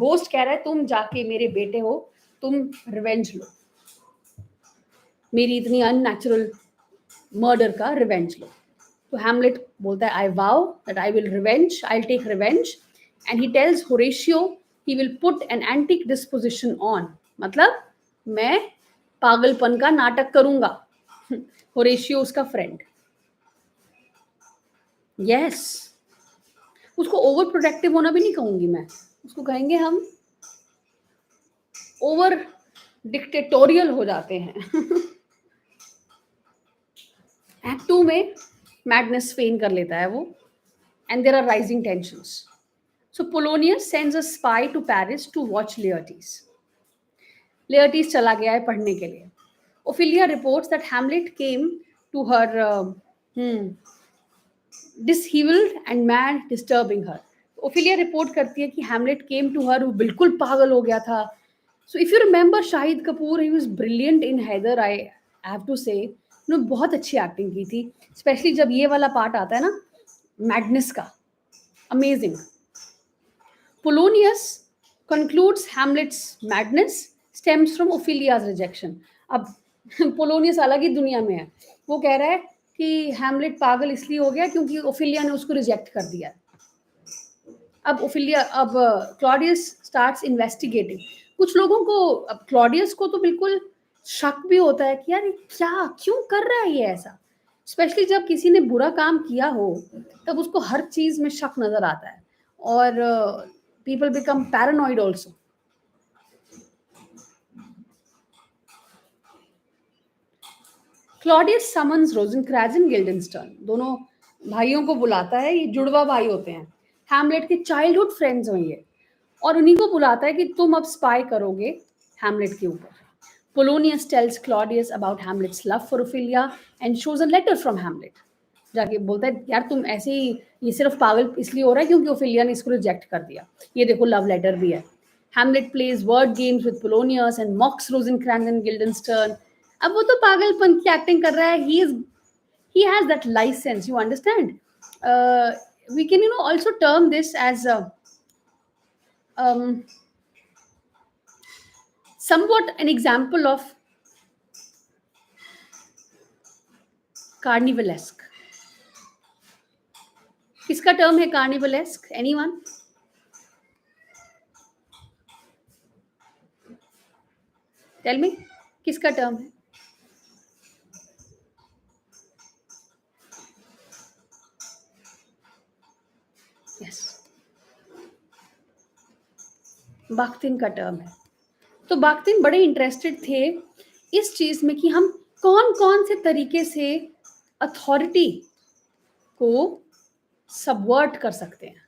Ghost कह रहा है तुम जाके मेरे बेटे हो, तुम रिवेंज लो, मेरी इतनी अननेचुरल मर्डर का रिवेंज लो। तो हैमलेट बोलता है I vow that I will revenge, I will take revenge, and he tells Horatio he will put an antic disposition on, मतलब मैं पागलपन का नाटक करूंगा। होरेशियो उसका फ्रेंड। यस, उसको ओवर प्रोटेक्टिव होना भी नहीं कहूंगी मैं, उसको कहेंगे हम ओवर डिक्टेटोरियल हो जाते हैं। एक्ट 2 में मैडनेस फेन कर लेता है वो, and there are rising tensions. So Polonius sends a spy to Paris to watch Laertes. Laertes चला गया है पढ़ने के लिए। Ophelia reports that Hamlet came to her disheveled and mad, disturbing her. Ophelia report करती है कि हैमलेट केम टू हर, वो बिल्कुल पागल हो गया था। So if you remember Shahid Kapoor, he was brilliant in Haider, I have to say, उन्होंने बहुत अच्छी एक्टिंग की थी, स्पेशली जब ये वाला पार्ट आता है ना मैडनेस का, amazing. Polonius concludes Hamlet's madness stems from Ophelia's rejection. अब पोलोनियस अलग ही दुनिया में है, वो कह रहा है कि हैमलेट पागल इसलिए हो गया क्योंकि ओफिलिया ने उसको रिजेक्ट कर दिया। अब क्लॉडियस स्टार्ट्स इन्वेस्टिगेटिंग। कुछ लोगों को, अब क्लॉडियस को तो बिल्कुल शक भी होता है कि यार क्या, क्यों कर रहा है ये ऐसा। स्पेशली जब किसी ने बुरा काम किया हो तब उसको हर चीज में शक नजर आता है, और people become paranoid also. Claudius summons Rosencrantz and Guildenstern, दोनों भाइयों को बुलाता है, ये जुड़वा भाई होते हैं, हैमलेट के चाइल्डहुड फ्रेंड्स हैं ये, और उन्हीं को बुलाता है कि तुम अब स्पाई करोगे हैमलेट के ऊपर। Polonius tells Claudius about Hamlet's love for Ophelia and shows a letter from Hamlet. जाके बोलता है यार तुम ऐसे ही, ये सिर्फ पागल इसलिए हो रहा है क्योंकि ओफिलिया ने इसको रिजेक्ट कर दिया, ये देखो लव लेटर भी है। Hamlet plays word games with Polonius and mocks Rosencrantz and Guildenstern. अब वो तो पागलपन की एक्टिंग कर रहा है, he has that license, you understand. We can also term this as somewhat an example of carnivalesque. किसका टर्म है carnivalesque? Anyone? Tell me, किसका टर्म है? Yes, बाख्तिन का टर्म है। तो बाख्तिन बड़े इंटरेस्टेड थे इस चीज में कि हम कौन कौन से तरीके से अथॉरिटी को सबवर्ट कर सकते हैं।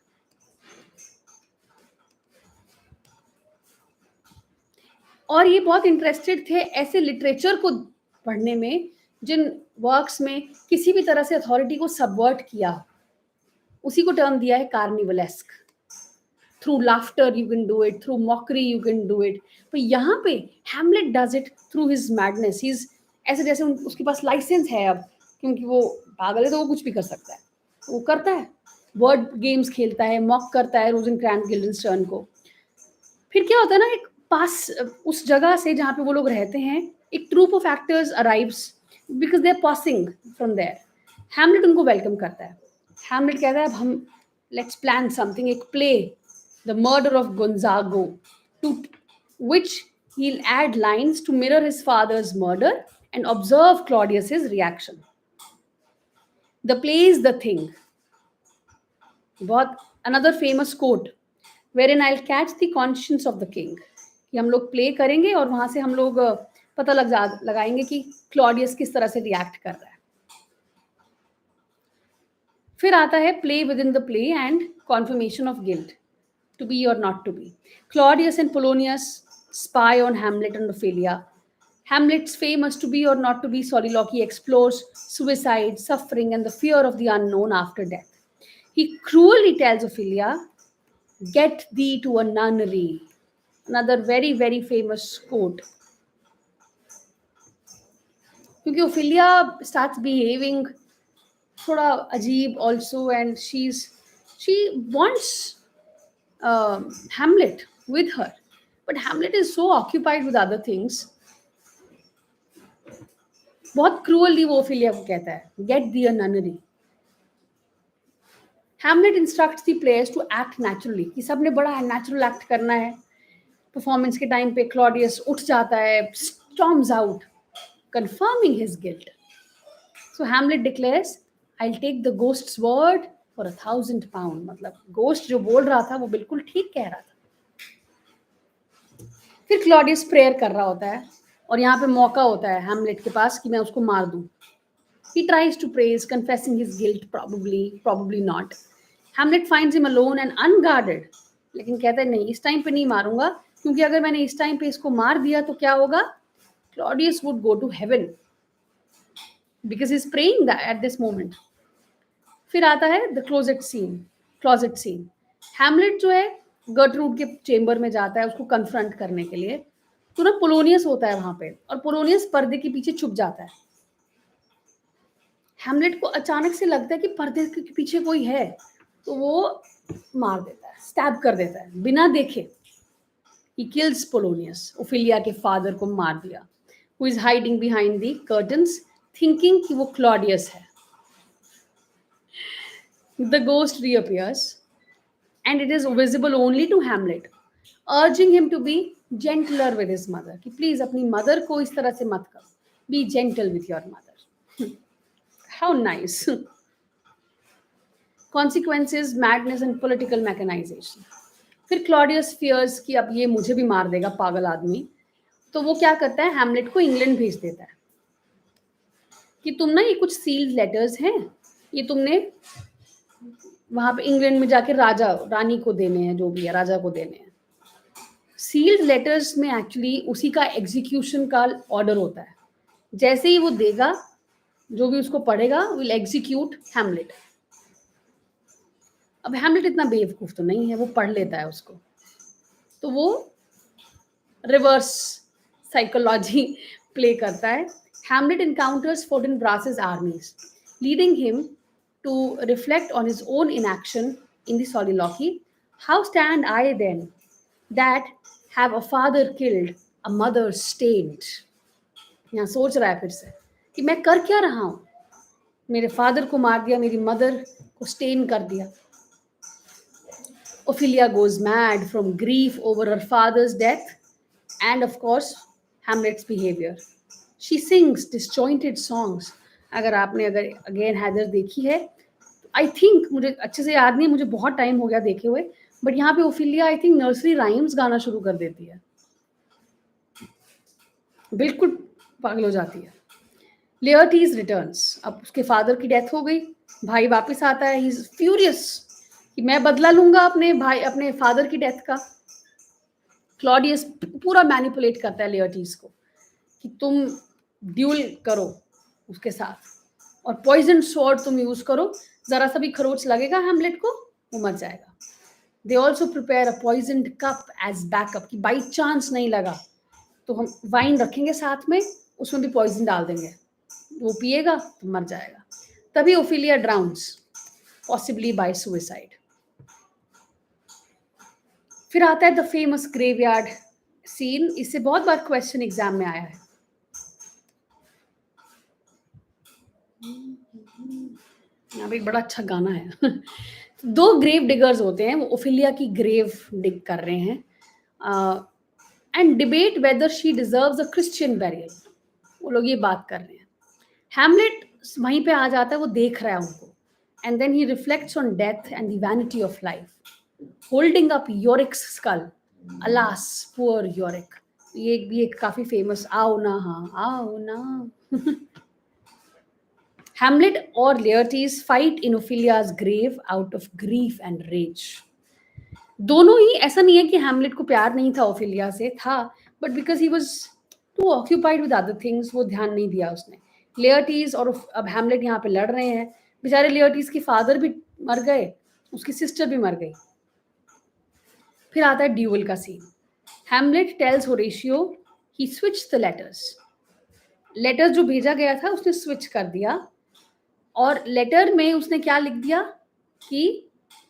और ये बहुत इंटरेस्टेड थे ऐसे लिटरेचर को पढ़ने में जिन वर्क्स में किसी भी तरह से अथॉरिटी को सबवर्ट किया, उसी को टर्म दिया है carnivalesque. Through laughter you can do it, through mockery you can do it. तो यहाँ पे Hamlet does it through his madness. He is ऐसे जैसे उसके पास लाइसेंस है अब, क्योंकि वो पागल है तो वो कुछ भी कर सकता है, वो करता है, वर्ड गेम्स खेलता है, मॉक करता है रोजेनक्रेंज गिल्डेनस्टर्न को। फिर क्या होता है ना, एक पास उस जगह से जहाँ पे वो लोग रहते हैं, एक troupe of actors arrives because they are passing from there. Hamlet उनको वेलकम करता है। हैमलेट कहता है अब हम लेट्स प्लान समथिंग, एक play, the murder of Gonzago, to which he'll add lines to mirror his father's murder and observe Claudius's reaction. The play is the thing. बहुत another famous quote wherein I'll catch the conscience of the king, कि हम लोग play करेंगे और वहां से हम लोग पता लगाएंगे कि क्लॉडियस किस तरह से रिएक्ट कर रहा है। फिर आता है play within the play and confirmation of guilt, to be और not to be. Claudius and Polonius spy on Hamlet and Ophelia. Hamlet's famous to be or not to be soliloquy explores suicide, suffering, and the fear of the unknown after death. He cruelly tells Ophelia, "Get thee to a nunnery." Another very, very famous quote. क्योंकि Ophelia starts behaving थोड़ा अजीब also, and she wants Hamlet with her, but Hamlet is so occupied with other things. बहुत cruelly वो Ophelia को कहता है, get thee a nunnery. Hamlet instructs the players to act naturally, कि सबने बड़ा नेचुरल एक्ट करना है। परफॉर्मेंस के टाइम पे क्लॉडियस उठ जाता है, storms out, confirming his guilt. So Hamlet declares, I will take the ghost's word for 1,000 pound. मतलब गोस्ट जो बोल रहा था वो बिल्कुल ठीक कह रहा था। फिर क्लॉडियस प्रेयर कर रहा होता है और यहाँ पे मौका होता है हैमलेट के पास कि मैं उसको मार दूं। He tries to praise, confessing his guilt, probably not. Hamlet finds him alone and unguarded. लेकिन कहता है नहीं, इस टाइम पे नहीं मारूंगा, क्योंकि अगर मैंने इस टाइम पे इसको मार दिया तो क्या होगा? Claudius would go to heaven because he's praying that at this moment. फिर आता है the closet scene. Hamlet जो है गर्ट्रूड के चेम्बर में जाता है उसको कन्फ्रंट करने के लिए, तो ना पोलोनियस होता है वहां पे, और पोलोनियस पर्दे के पीछे छुप जाता है। हैमलेट को अचानक से लगता है कि पर्दे के पीछे कोई है, तो वो मार देता है, स्टैब कर देता है बिना देखे। He kills Polonius, ओफिलिया के फादर को मार दिया, who is hiding behind the curtains, thinking कि वो क्लॉडियस है। The ghost reappears and it is visible only to Hamlet, urging him to be gentler with his mother, कि please अपनी mother को इस तरह से मत करो, be gentle with your mother. How nice. Consequences, madness and political mechanization. फिर Claudius fears कि अब ये मुझे भी मार देगा पागल आदमी, तो वो क्या करता है, हैमलेट को इंग्लैंड भेज देता है कि तुम ना ये कुछ सील्ड लेटर्स हैं, ये तुमने वहां पे इंग्लैंड में जाके राजा रानी को देने हैं, जो भी है राजा को देने हैं। सील्ड लेटर्स में एक्चुअली उसी का एग्जीक्यूशन का ऑर्डर होता है। जैसे ही वो देगा, जो भी उसको पढ़ेगा विल एग्जीक्यूट हैमलेट। अब हैमलेट इतना बेवकूफ तो नहीं है, वो पढ़ लेता है उसको, तो वो रिवर्स साइकोलॉजी प्ले करता है। Hamlet encounters Fortinbras's armies, leading him to reflect on his own inaction in the soliloquy. How stand I then, that have a father killed, a mother stained? यहाँ सोच रहा है फिर से कि मैं कर क्या रहा हूँ, मेरे फादर को मार दिया, मेरी मदर को स्टेन कर दिया। Ophelia goes mad from grief over her father's death and of course Hamlet's behavior. She sings disjointed songs. अगर अगेन हैदर देखी है, आई थिंक, मुझे अच्छे से याद नहीं, मुझे बहुत टाइम हो गया देखे हुए, बट यहाँ पे Ophelia I think nursery rhymes गाना शुरू कर देती है, बिल्कुल पागल हो जाती है। लेयर्टीज रिटर्न्स, अब उसके फादर की डेथ हो गई, भाई वापस आता है, ही इज फ्यूरियस कि मैं बदला लूंगा अपने फादर की डेथ का। क्लॉडियस पूरा मैनिपुलेट करता है लेयर्टीज को कि तुम ड्यूल करो उसके साथ और पॉइजन स्वॉर्ड तुम यूज करो, जरा सा भी खरोच लगेगा हैमलेट को, वो मर जाएगा। They also prepare a poisoned cup as backup, कि बाई चांस नहीं लगा तो हम वाइन रखेंगे साथ में, उसमें भी पॉइजन डाल देंगे, वो पिएगा तो मर जाएगा। तभी ओफिलिया ड्राउन्स, पॉसिबली बाय सुसाइड। फिर आता है द फेमस ग्रेवयार्ड सीन, इससे बहुत बार क्वेश्चन एग्जाम में आया है। यहाँ पे एक बड़ा अच्छा गाना है। दो ग्रेव डिगर्स होते हैं, वो ओफिलिया की ग्रेव डिग कर रहे हैं and debate whether she deserves a Christian burial. वो लोग ये बात कर रहे हैं। हैमलेट वहीं पे आ जाता है, वो देख रहा है उनको, and then he reflects on death and the vanity of life, holding up Yorick's skull, alas poor Yorick. ये भी एक काफी फेमस, आओ ना हाँ आओ ना। Hamlet or Laertes fight in Ophelia's grave out of grief and rage. दोनों ही, ऐसा नहीं है कि हैमलेट को प्यार नहीं था ओफिलिया से, था, but because he was too occupied with other things, वो ध्यान नहीं दिया उसने। लेयर्टीज और अब हैमलेट यहाँ पे लड़ रहे हैं। बेचारे लेयर्टीज के फादर भी मर गए, उसकी सिस्टर भी मर गई। फिर आता है ड्यूल का scene. Hamlet tells Horatio he switch the letters. Letter जो भेजा गया था उसने स्विच कर दिया, और लेटर में उसने क्या लिख दिया कि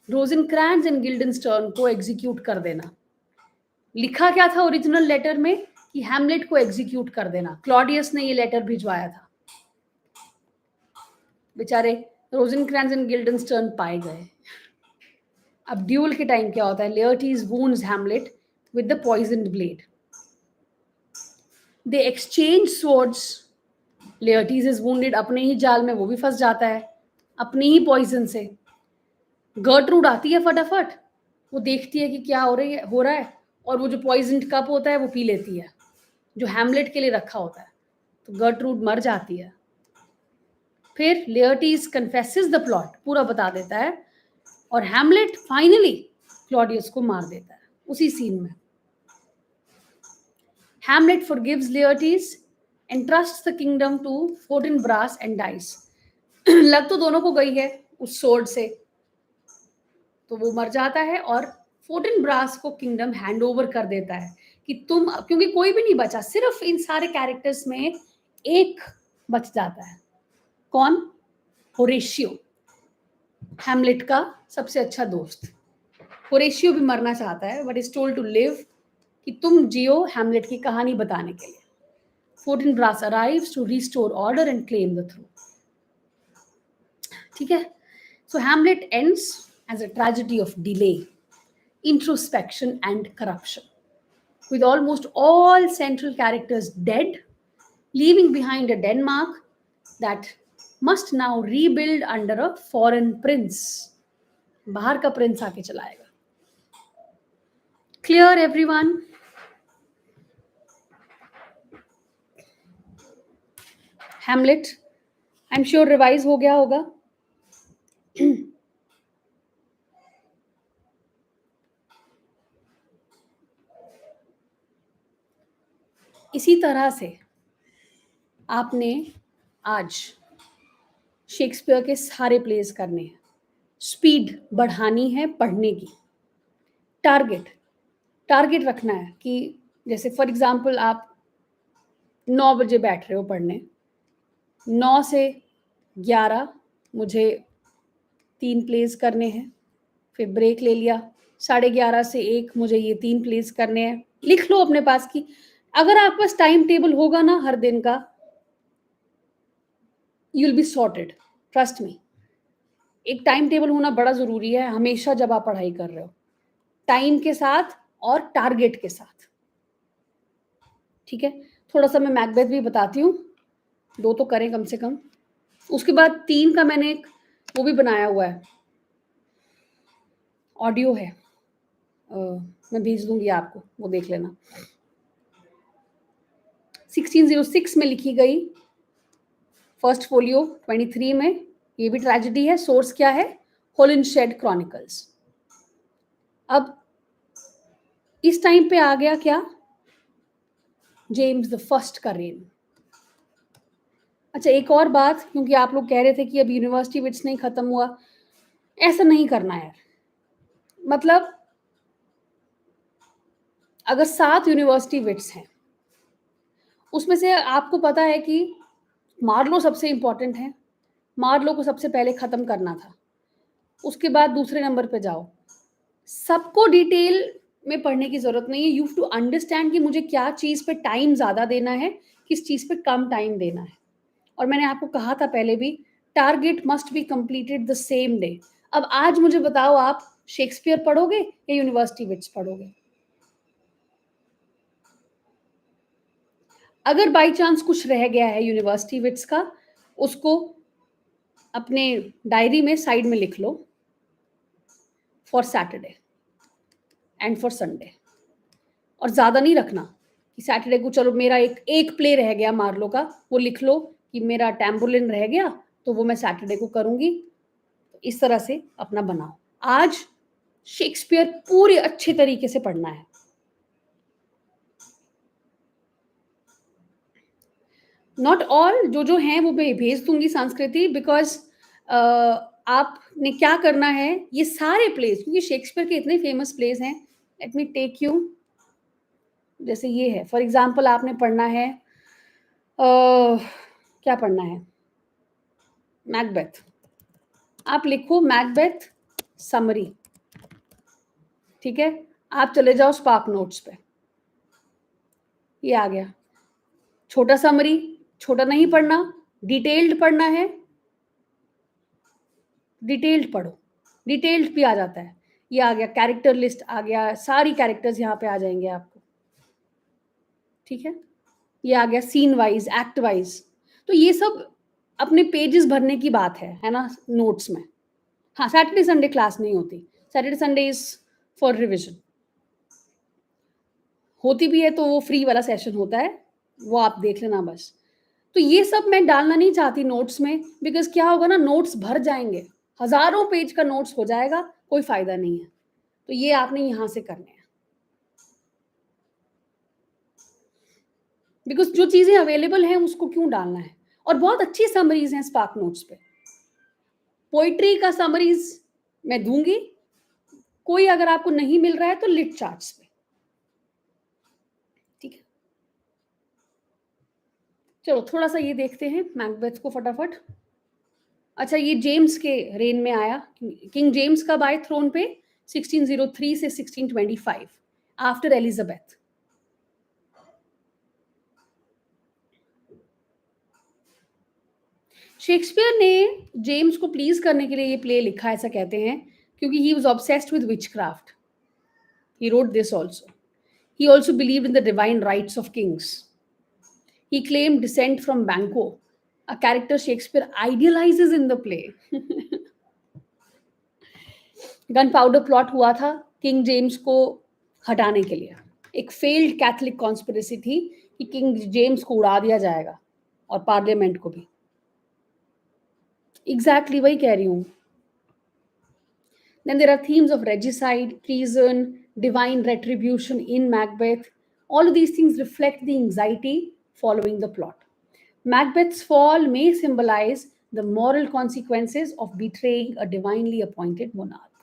रोजेनक्रैंज एंड गिल्डनस्टर्न को एग्जीक्यूट कर देना। लिखा क्या था ओरिजिनल लेटर में कि हैमलेट को एग्जीक्यूट कर देना। क्लॉडियस ने ये लेटर भिजवाया था। बेचारे रोजेनक्रैंज एंड गिल्डनस्टर्न पाए गए। अब ड्यूल के टाइम क्या होता है? Laertes wounds Hamlet with the poisoned blade. They exchange swords. Laertes is wounded, अपने ही जाल में वो भी फंस जाता है, अपनी ही पॉइजन से। गर्ट्रूड आती है फटाफट, वो देखती है कि क्या हो रहा है, और वो जो पॉइजन्ड कप होता है वो पी लेती है, जो हैमलेट के लिए रखा होता है। तो गर्ट्रूड मर जाती है। फिर लेयर्टीज कन्फेसेस द प्लॉट, पूरा बता देता है, और हैमलेट फाइनली क्लॉडियस को मार देता है उसी सीन में। Hamlet forgives Laertes, entrusts the kingdom to Fortinbras and dies. लग तो दोनों को गई है उस सोर्ड से, तो वो मर जाता है और फोर्टिनब्रास को किंगडम हैंड ओवर कर देता है कि तुम, क्योंकि कोई भी नहीं बचा, सिर्फ इन सारे कैरेक्टर्स में एक बच जाता है। कौन? होरेशियो, हैमलेट का सबसे अच्छा दोस्त। होरेशियो भी मरना चाहता है, but is told to live, कि तुम जियो हैमलेट की कहानी बताने के लिए। Fortinbras arrives to restore order and claim the throne. ठीक है? So Hamlet ends as a tragedy of delay, introspection and corruption, with almost all central characters dead, leaving behind a Denmark that must now rebuild under a foreign prince. बाहर का Prince आके चलाएगा। Clear everyone? Hamlet, I'm sure revise हो गया होगा। इसी तरह से आपने आज शेक्सपियर के सारे प्लेस करने हैं। स्पीड बढ़ानी है पढ़ने की। टारगेट रखना है कि जैसे फॉर एग्जांपल आप 9 बजे बैठ रहे हो पढ़ने, 9 से 11 मुझे 3 प्लेस करने हैं, फिर ब्रेक ले लिया, 11:30 से 1 मुझे ये 3 प्लेस करने हैं। लिख लो अपने पास की, अगर आपके पास टाइम टेबल होगा ना हर दिन का, you will be sorted, trust me. एक टाइम टेबल होना बड़ा जरूरी है हमेशा जब आप पढ़ाई कर रहे हो, टाइम के साथ और टारगेट के साथ। ठीक है? थोड़ा सा मैं मैकबेथ भी बताती हूँ, 2 तो करें कम से कम। उसके बाद 3 का मैंने एक वो भी बनाया हुआ है, ऑडियो है, मैं भेज दूंगी आपको, वो देख लेना। 1606 में लिखी गई, फर्स्ट फोलियो 23 में, ये भी ट्रेजेडी है। सोर्स क्या है? होलिनशेड क्रॉनिकल्स। अब इस टाइम पे आ गया क्या? जेम्स द फर्स्ट का रेन। अच्छा, एक और बात, क्योंकि आप लोग कह रहे थे कि अब यूनिवर्सिटी विट्स नहीं खत्म हुआ, ऐसा नहीं करना है। मतलब अगर 7 यूनिवर्सिटी विट्स हैं, उसमें से आपको पता है कि मार्लो सबसे इंपॉर्टेंट है, मार्लो को सबसे पहले खत्म करना था, उसके बाद दूसरे नंबर पे जाओ। सबको डिटेल में पढ़ने की जरूरत नहीं है. यू हैव टू अंडरस्टैंड कि मुझे क्या चीज पे टाइम ज्यादा देना है, किस चीज पे कम टाइम देना है. और मैंने आपको कहा था पहले भी, target must be completed the same day. अब आज मुझे बताओ, आप शेक्सपियर पढ़ोगे या यूनिवर्सिटी विट्स पढ़ोगे? अगर बाई चांस कुछ रह गया है यूनिवर्सिटी विट्स का, उसको अपने डायरी में साइड में लिख लो, for Saturday and for Sunday. और ज्यादा नहीं रखना कि सैटरडे को चलो मेरा एक प्ले रह गया मार्लो का, वो लिख लो कि मेरा टैम्बोलिन रह गया तो वो मैं सैटरडे को करूंगी. इस तरह से अपना बनाओ. आज शेक्सपियर पूरे अच्छे तरीके से पढ़ना है. नॉट ऑल, जो हैं वो मैं भेज दूंगी संस्कृति, बिकॉज आपने क्या करना है, ये सारे प्लेस, क्योंकि शेक्सपियर के इतने फेमस प्लेस हैं. Let me take you. जैसे ये है, फॉर एग्जाम्पल आपने पढ़ना है, क्या पढ़ना है, मैकबेथ. आप लिखो मैकबेथ समरी. ठीक है, आप चले जाओ स्पार्क नोट्स पे, ये आ गया. छोटा समरी, छोटा नहीं पढ़ना, डिटेल्ड पढ़ना है, डिटेल्ड पढ़ो. डिटेल्ड भी आ जाता है. ये आ गया, कैरेक्टर लिस्ट आ गया, सारी कैरेक्टर्स यहाँ पे आ जाएंगे आपको. ठीक है, ये आ गया सीन वाइज, एक्ट वाइज. तो ये सब अपने पेजेस भरने की बात है ना, नोट्स में. हाँ, सैटरडे संडे क्लास नहीं होती. Saturday Sunday is for revision. होती भी है तो वो फ्री वाला सेशन होता है, वो आप देख लेना बस. तो ये सब मैं डालना नहीं चाहती नोट्स में, बिकॉज क्या होगा ना, नोट्स भर जाएंगे, हजारों पेज का नोट्स हो जाएगा, कोई फायदा नहीं है. तो ये आपने यहां से करने हैं, बिकॉज जो चीजें अवेलेबल हैं उसको क्यों डालना है. और बहुत अच्छी समरीज हैं स्पार्क नोट्स पे. पोइट्री का समरीज मैं दूंगी, कोई अगर आपको नहीं मिल रहा है तो लिट चार्ट्स पे. ठीक है, चलो थोड़ा सा ये देखते हैं मैकबेथ को फटाफट. अच्छा, ये जेम्स के रेन में आया. किंग जेम्स कब आए थ्रोन पे? 1603 से 1625, आफ्टर एलिजाबेथ. शेक्सपियर ने जेम्स को प्लीज करने के लिए ये प्ले लिखा, ऐसा कहते हैं, क्योंकि he was obsessed with witchcraft. He wrote this also. He also believed in the divine rights of kings. He claimed descent from Banquo, a character Shakespeare idealizes in the play. Gun powder plot हुआ था king James को हटाने के लिए. एक failed Catholic conspiracy थी कि king James को उड़ा दिया जाएगा, और पार्लियामेंट को भी. एग्जैक्टली वही कह रही हूँ. Then there are themes of regicide, treason, divine retribution in Macbeth. All of these things reflect the anxiety following the plot. Macbeth's fall may symbolize the moral consequences of betraying a divinely appointed monarch.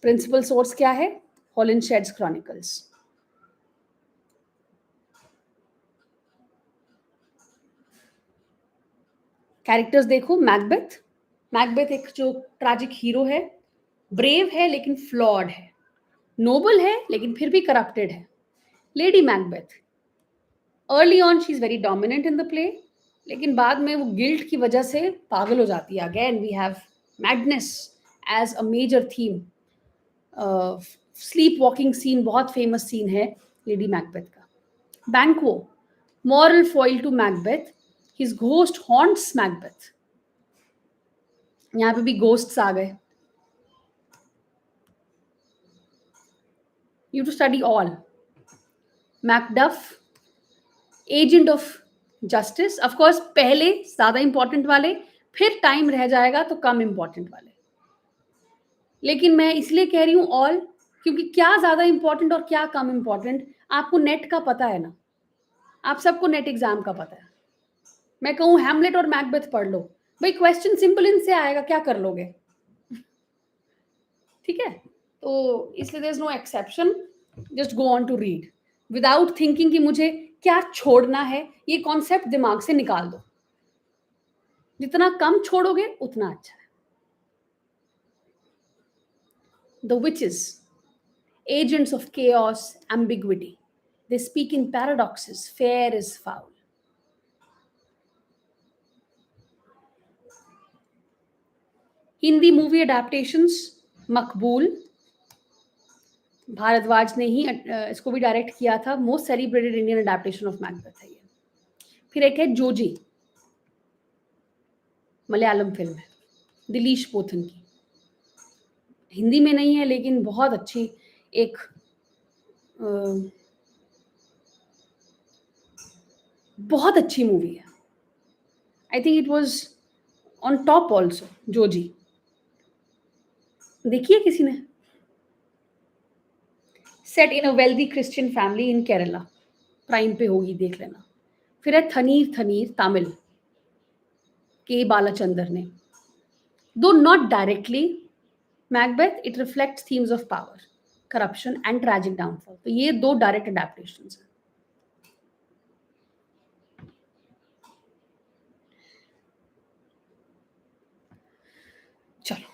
Principal source क्या है? Holinshed's Chronicles. Characters देखो. Macbeth एक जो tragic hero है, brave है लेकिन flawed है, Nobel है लेकिन फिर भी करप्टेड है. Lady Macbeth, early on she is very dominant in the play, लेकिन बाद में वो गिल्ट की वजह से पागल हो जाती है. Again we have madness as a major theme. Sleepwalking scene बहुत फेमस सीन है लेडी मैकबेथ का. Banquo, moral foil to Macbeth, his ghost haunts Macbeth. यहाँ पे भी घोस्ट्स आ गए. You to study all. Macduff, agent of justice, of course पहले ज्यादा इंपॉर्टेंट वाले, फिर टाइम रह जाएगा तो कम इंपॉर्टेंट वाले. लेकिन मैं इसलिए कह रही हूँ ऑल, क्योंकि क्या ज्यादा इंपॉर्टेंट और क्या कम इंपॉर्टेंट आपको नेट का पता है ना. आप सबको नेट एग्जाम का पता है. मैं कहूँ हैमलेट और मैकबेथ पढ़ लो, भाई क्वेश्चन सिंपल इनसे आएगा, क्या कर लोगे. ठीक है, तो इसलिए there is no exception. Just go on to read without thinking कि मुझे क्या छोड़ना है. ये कॉन्सेप्ट दिमाग से निकाल दो. जितना कम छोड़ोगे उतना अच्छा है. The witches, agents of chaos, ambiguity. They speak in paradoxes. Fair is foul. Hindi movie adaptations, मकबूल, भारद्वाज ने ही इसको भी डायरेक्ट किया था. Most celebrated Indian adaptation of Macbeth है ये. फिर एक है जोजी, मलयालम फिल्म है, दिलीश पोथन की. हिंदी में नहीं है लेकिन बहुत अच्छी एक बहुत अच्छी मूवी है. I think it was on top also. Joji देखिए किसी ने. Set in a wealthy Christian family in Kerala, prime पे होगी, देख लेना. फिर है थनीर थनीर, तमिल, के बालाचंदर ने. दो not directly Macbeth, it reflects themes of power, corruption and tragic downfall. तो ये दो डायरेक्ट अडेप्टेशंस हैं. चलो,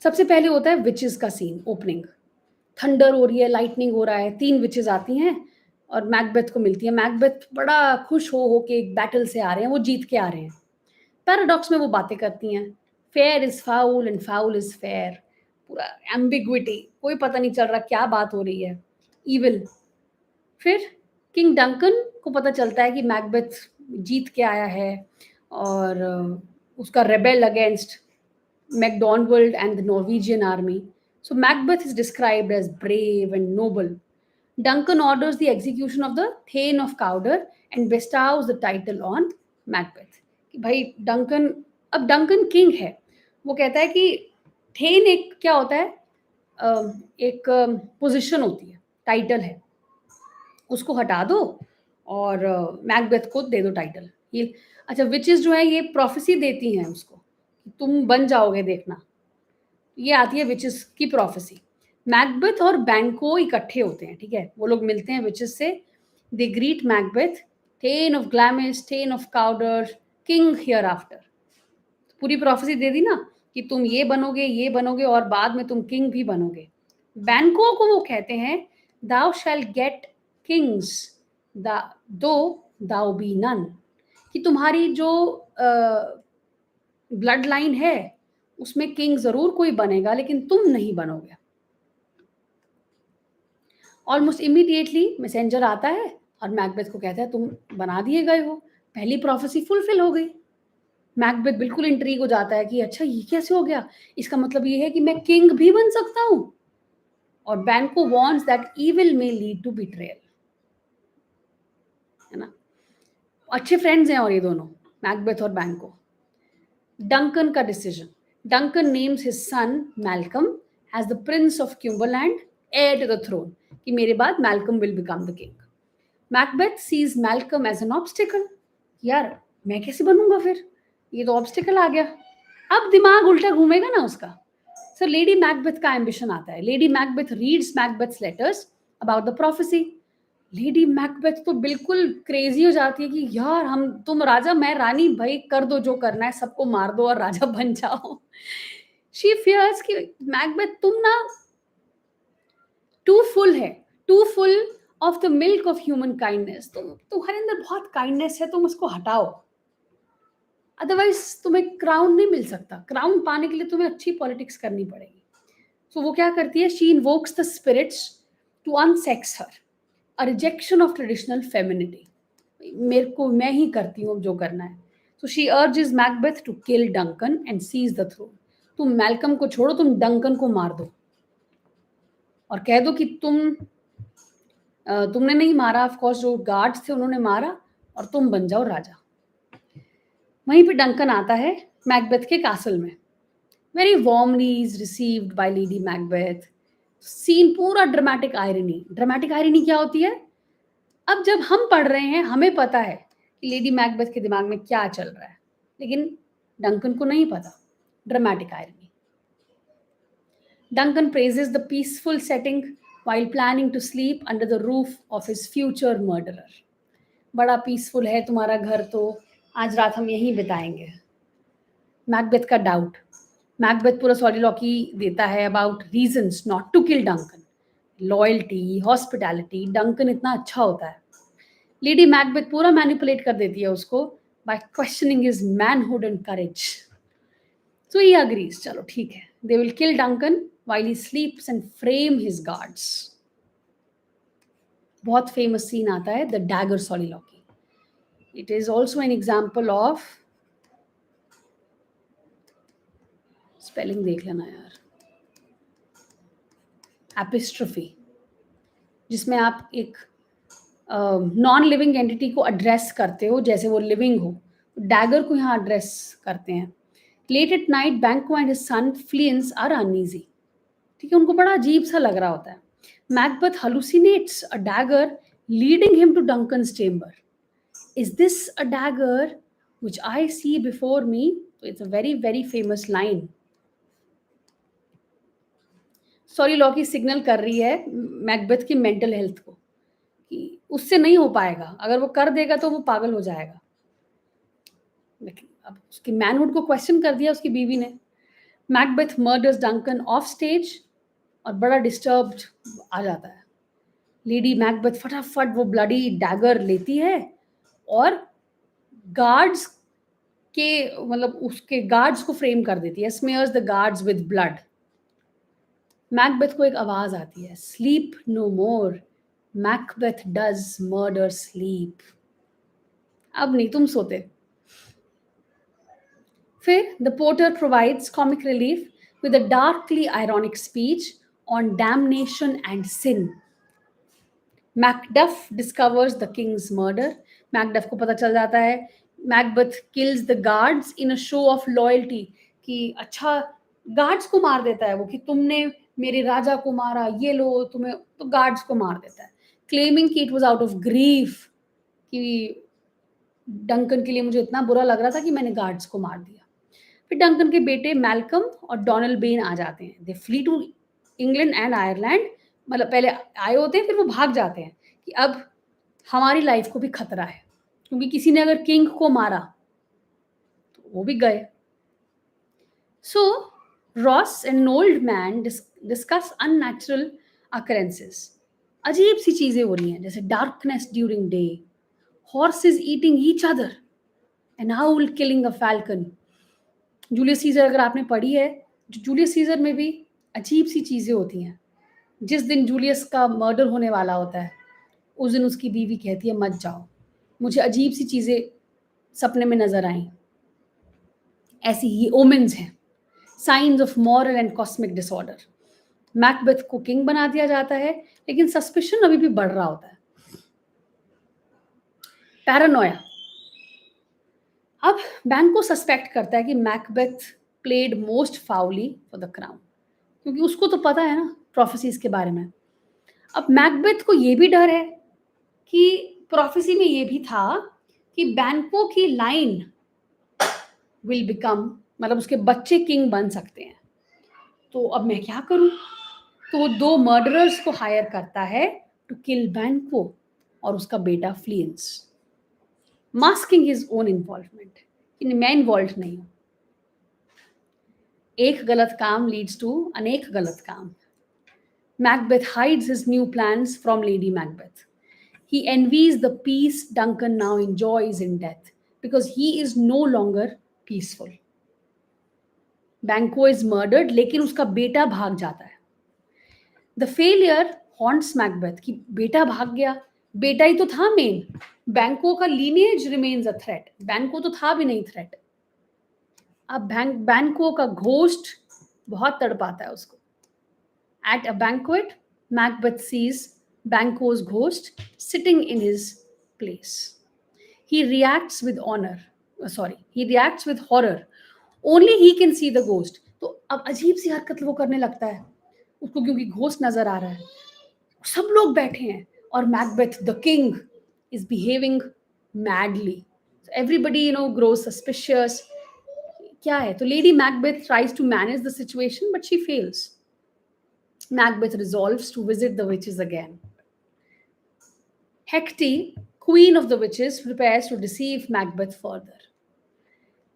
सबसे पहले होता है विचेस का सीन, ओपनिंग. थंडर हो रही है, लाइटनिंग हो रहा है, 3 विचेस आती हैं और मैकबेथ को मिलती है. मैकबेथ बड़ा खुश हो के एक बैटल से आ रहे हैं, वो जीत के आ रहे हैं. पैराडॉक्स में वो बातें करती हैं, fair is foul and foul is fair. पूरा एम्बिग्विटी, कोई पता नहीं चल रहा क्या बात हो रही है. इविल. फिर किंग डंकन को पता चलता है कि मैकबेथ जीत के आया है और उसका rebel against MacDonald and the Norwegian army. So Macbeth is described as brave and noble. Duncan orders the execution of the Thane of Cawdor and bestows the title on Macbeth. कि भाई Duncan, अब Duncan king है, वो कहता है कि then एक क्या होता है, एक पोजीशन होती है, टाइटल है, उसको हटा दो और मैकबेथ को दे दो टाइटल. ये अच्छा, विचेस जो है ये प्रोफेसी देती हैं उसको, तुम बन जाओगे, देखना. ये आती है विचेस की प्रोफेसी. मैकबेथ और बैंको इकट्ठे होते हैं, ठीक है, वो लोग मिलते हैं विचेस से. They greet Macbeth, thane of Glamis, thane of Cawdor, king hereafter. पूरी प्रोफेसी दे दी ना कि तुम ये बनोगे और बाद में तुम किंग भी बनोगे. बैंको को वो कहते हैं, दाउ शैल गेट किंग्स दो दाउ बी नन, कि तुम्हारी जो ब्लड लाइन है उसमें किंग जरूर कोई बनेगा लेकिन तुम नहीं बनोगे. ऑलमोस्ट इमीडिएटली मैसेंजर आता है और मैकबेथ को कहता है तुम बना दिए गए हो, पहली प्रोफेसी फुलफिल हो गई. मैकबेथ बिल्कुल इंट्रीग हो जाता है कि अच्छा ये कैसे हो गया, इसका मतलब ये है कि मैं किंग भी बन सकता हूं. और Banquo wants that evil may lead to betrayal, है ना. अच्छे फ्रेंड्स हैं और ये दोनों, मैकबेथ और बैंको. डंकन का decision. Duncan names his son Malcolm as the Prince of Cumberland, heir to the throne. कि मेरे बाद Malcolm will become the king. Macbeth sees Malcolm as an obstacle. यार मैं कैसे बनूंगा फिर, ये तो ऑब्स्टिकल आ गया. अब दिमाग उल्टा घूमेगा ना उसका. सर लेडी मैकबेथ का एम्बिशन आता है. Lady Macbeth reads Macbeth's letters about the prophecy. Lady Macbeth तो बिल्कुल क्रेजी हो जाती है कि यार तुम राजा, मैं रानी, भाई कर दो जो करना है, सबको मार दो और राजा बन जाओ. शी फियर्स कि मैकबेथ तुम ना टू फुल है, too full of the milk of human kindness. तुम्हारे अंदर बहुत काइंडनेस है, तुम उसको हटाओ, अदरवाइज तुम्हें क्राउन नहीं मिल सकता. क्राउन पाने के लिए तुम्हें अच्छी पॉलिटिक्स करनी पड़ेगी. तो वो क्या करती है, she invokes the spirits to unsex her, a rejection of traditional femininity. मेरे को, मैं ही करती हूँ जो करना है. So she urges Macbeth to kill Duncan and seize the throne. तुम मैल्कम को छोड़ो, तुम डंकन को मार दो और कह दो कि तुमने नहीं मारा, ऑफ कोर्स जो गार्ड्स थे उन्होंने मारा, और तुम बन जाओ राजा. वहीं पे डंकन आता है मैकबेथ के कैसल में. Very warmly is received by Lady Macbeth. Scene पूरा ड्रामेटिक आयरनी. ड्रामेटिक आयरनी क्या होती है, अब जब हम पढ़ रहे हैं हमें पता है कि लेडी मैकबेथ के दिमाग में क्या चल रहा है, लेकिन डंकन को नहीं पता. Dramatic irony. Duncan praises the peaceful setting while planning to sleep under the roof of his future murderer. बड़ा पीसफुल है तुम्हारा घर, तो आज रात हम यहीं बिताएंगे. मैकबेथ का डाउट. मैकबेथ पूरा सॉलिलॉकी देता है about reasons not to kill Duncan. Loyalty, hospitality, Duncan इतना अच्छा होता है। लेडी मैकबेथ पूरा मैनिपुलेट कर देती है उसको by questioning his manhood and courage. So he agrees, चलो ठीक है, they will kill Duncan while he sleeps and frame his guards. बहुत फेमस सीन आता है the dagger soliloquy. It is also an example of, spelling देख लेना यार, apostrophe, जिसमें आप एक नॉन लिविंग एंटिटी को एड्रेस करते हो जैसे वो लिविंग हो। डैगर को यहाँ एड्रेस करते हैं। Late at night Banquo and his son Fleance are uneasy. ठीक है, उनको बड़ा अजीब सा लग रहा होता है। Macbeth hallucinates a dagger leading him to Duncan's chamber. Is this a dagger which I see before me? So it's a very, very famous line. Soliloquy signal कर रही है मैकबेथ की मेंटल हेल्थ को कि उससे नहीं हो पाएगा, अगर वो कर देगा तो वो पागल हो जाएगा। लेकिन अब उसकी मैनहुड को क्वेश्चन कर दिया उसकी बीवी ने। Macbeth murders Duncan of stage और बड़ा डिस्टर्ब्ड आ जाता है। लेडी मैकबेथ फटाफट वो ब्लडी डैगर लेती है और गार्ड्स के मतलब उसके गार्ड्स को फ्रेम कर देती है, smears the guards with blood. Macbeth को एक आवाज आती है, sleep no more, Macbeth does murder sleep. अब नहीं तुम सोते। फिर the porter provides comic relief with a darkly ironic speech on damnation and sin. Macduff discovers the king's murder. Macduff को पता चल जाता है Macbeth kills the guards in a show of loyalty, कि अच्छा गार्ड्स को मार देता है वो कि तुमने मेरे राजा को मारा, ये लो तुम्हें, तो गार्ड्स को मार देता है, क्लेमिंग कि it was out of grief, कि डंकन के लिए मुझे इतना बुरा लग रहा था कि मैंने गार्ड्स को मार दिया। फिर डंकन के बेटे मैल्कम और डोनाल्ड बेन आ जाते हैं। They flee to England and Ireland, मतलब पहले आए होते हैं फिर वो भाग जाते हैं कि अब हमारी लाइफ को भी खतरा है, क्योंकि किसी ने अगर किंग को मारा तो वो भी गए। So Ross and an old man discuss unnatural occurrences. अजीब सी चीजें हो रही हैं, जैसे darkness during day, horses eating each other, an owl killing a falcon. Julius Caesar अगर आपने पढ़ी है, जूलियस सीजर में भी अजीब सी चीज़ें होती हैं। जिस दिन जूलियस का मर्डर होने वाला होता है उस दिन उसकी बीवी कहती है मत जाओ, मुझे अजीब सी चीज़ें सपने में नजर आई। ऐसी ही ओमेन्स हैं, science of moral and cosmic disorder. Macbeth को किंग बना दिया जाता है, लेकिन सस्पिशन अभी भी बढ़ रहा होता है। पैरानोया। अब बैंको सस्पेक्ट करता है कि Macbeth played most foully for the crown, क्योंकि उसको तो पता है ना प्रोफेसीज के बारे में। अब मैकबेथ को ये भी डर है कि प्रोफेसी में ये भी था कि बैंको की लाइन विल बिकम, मतलब उसके बच्चे किंग बन सकते हैं, तो अब मैं क्या करूं? तो वो 2 मर्डरर्स को हायर करता है टू किल बैंको और उसका बेटा फ्लियंस, मास्किंग हिज ओन इन्वॉल्वमेंट कि मैं इन्वॉल्व नहीं हूं। एक गलत काम लीड्स टू अनेक गलत काम। Macbeth hides his new plans from Lady Macbeth. He envies the peace Duncan now enjoys in death because he is no longer peaceful. Banquo is murdered, लेकिन उसका बेटा भाग जाता है। The failure haunts Macbeth कि बेटा भाग गया, बेटा ही तो था मेन। बैंको का lineage remains a threat. बैंको तो था भी नहीं थ्रेट। अब बैंको का घोस्ट बहुत तड़पाता है उसको। At a banquet, Macbeth sees Banquo's ghost sitting in his place. He reacts with he reacts with horror. Only he can see the ghost. तो अब अजीब सी हरकत वो करने लगता है उसको, क्योंकि घोस्ट नजर आ रहा है। सब लोग बैठे हैं और Macbeth the king is behaving madly. Everybody grows suspicious। क्या है? तो lady Macbeth tries to manage the situation but she fails. Macbeth resolves to visit the witches again. Hecate, queen of the witches, prepares to deceive Macbeth further.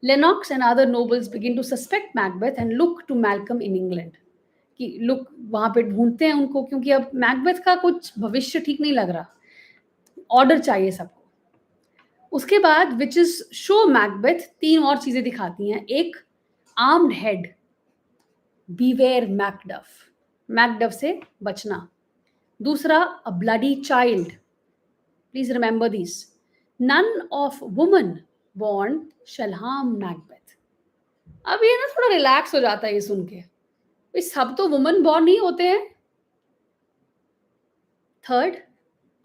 Lennox and other nobles begin to suspect Macbeth and look to Malcolm in England कि look वहां पे ढूंढते हैं उनको, क्योंकि अब Macbeth का कुछ भविष्य ठीक नहीं लग रहा, ऑर्डर चाहिए सबको। उसके बाद विचेस शो मैकबेथ 3 और चीजें दिखाती हैं। एक, armed head, beware Macduff, Macduff से बचना। दूसरा, a bloody child, please remember this, none of woman born shall harm Macbeth. अब ये ना थोड़ा रिलैक्स हो जाता है ये सुन के, भाई सब तो वुमन बॉर्न नहीं होते हैं। Third,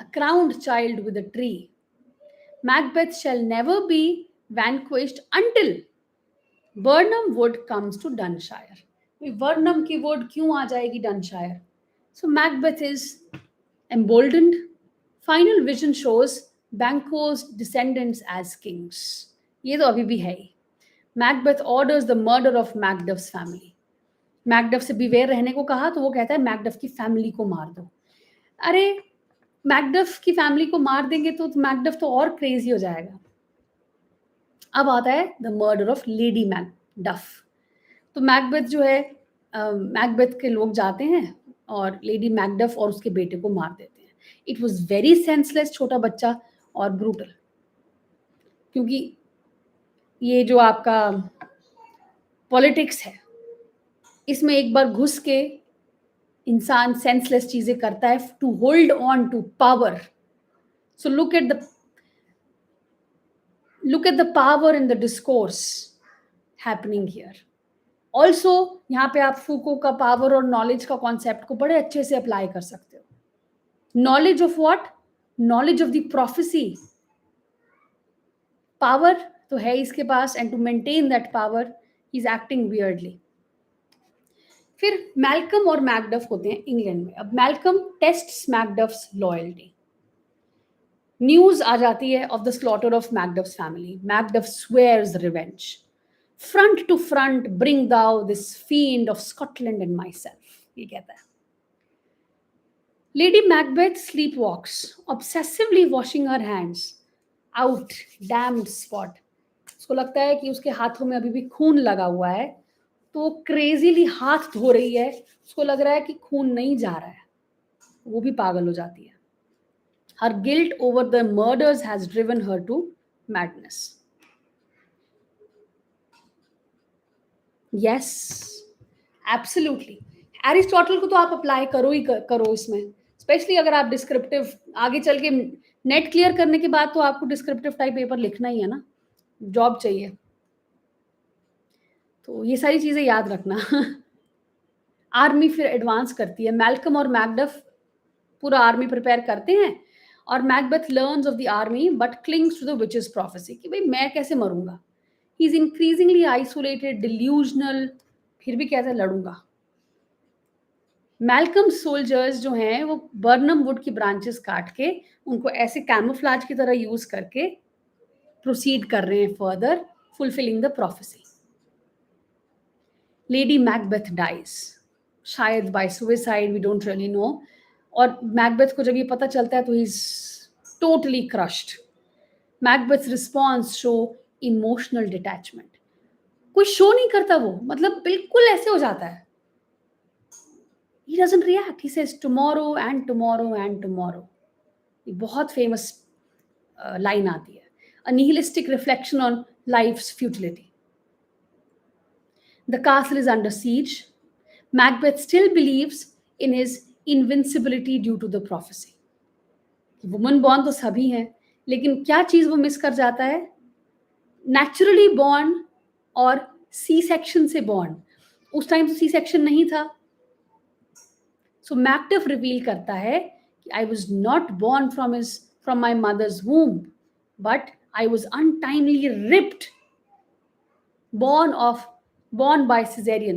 a crowned child with a tree, Macbeth shall never be vanquished until Birnam wood comes to Dunsinane. Birnam की वुड क्यों आ जाएगी Dunsinane? So Macbeth is emboldened. Final vision shows Banquo's descendants as kings. ये तो अभी भी है ही। Macbeth orders the murder of Macduff's family. Macduff से बिवेयर रहने को कहा तो वो कहता है मैकडफ की फैमिली को मार दो। अरे मैकडफ की फैमिली को मार देंगे तो मैकडफ तो और क्रेजी हो जाएगा। अब आता है the murder of lady Macduff. तो मैकबेथ जो है, मैकबेथ के लोग जाते हैं और लेडी मैकडफ और उसके बेटे को मार देते हैं। इट वॉज वेरी सेंसलेस, छोटा बच्चा और ब्रूटल, क्योंकि ये जो आपका पॉलिटिक्स है इसमें एक बार घुस के इंसान सेंसलेस चीजें करता है to hold on to power. So look at the power in the discourse happening here. Also यहाँ पे आप फूको का पावर और नॉलेज का कॉन्सेप्ट को बड़े अच्छे से अप्लाई कर सकते हो। Knowledge of what? Knowledge of the prophecy. Power तो है इसके पास, and to maintain that power he is acting weirdly. फिर मैल्कम और मैकडफ होते हैं इंग्लैंड में। अब Malcolm tests Macduff's loyalty. News आ जाती है of the slaughter of Macduff's family. Macduff swears revenge. Front to front bring thou this field of Scotland and myself, ये कहता है। लेडी मैकबेथ स्लीप वॉक्स, obsessively washing her hands out damned spot. उसको लगता है कि उसके हाथों में अभी भी खून लगा हुआ है, तो क्रेजीली हाथ धो रही है। उसको लग रहा है कि खून नहीं जा रहा है, वो भी पागल हो जाती है। Her guilt over the murders has driven her to madness. Yes, absolutely. Aristotle को तो आप अप्लाई करो ही करो इसमें, स्पेशली अगर आप डिस्क्रिप्टिव आगे चल के नेट क्लियर करने के बाद तो आपको डिस्क्रिप्टिव टाइप पेपर लिखना ही है ना, जॉब चाहिए, तो ये सारी चीजें याद रखना। आर्मी फिर एडवांस करती है। मैल्कम और मैकडफ पूरा आर्मी प्रिपेयर करते हैं और Macbeth learns of the army but clings to the witches prophecy कि भाई मैं कैसे मरूंगा। He is increasingly isolated, delusional, फिर भी कैसे लड़ूंगा। मैल्कम सोल्जर्स जो हैं वो बर्नम वुड की ब्रांचेस काट के उनको ऐसे कैमोफ्लाज की तरह यूज करके प्रोसीड कर रहे हैं further, fulfilling the prophecy. Lady Macbeth dies, शायद by suicide, we don't really know. और मैकबेथ को जब ये पता चलता है तो he is totally crushed. Macbeth response show emotional detachment. कोई शो नहीं करता वो, मतलब बिल्कुल ऐसे हो जाता है। He doesn't react. He says tomorrow and tomorrow and tomorrow. ये बहुत फेमस लाइन आती है। A nihilistic reflection on life's futility. The castle is under siege. Macbeth still believes in his invincibility due to the prophecy. Woman born तो सभी हैं, लेकिन क्या चीज वो मिस कर जाता है? नेचुरली बॉर्न और सी सेक्शन से बॉर्न। उस टाइम तो सी सेक्शन नहीं था। सो मैकडफ रिवील करता है कि I was not born from my mother's womb, but I was untimely ripped, born by cesarean.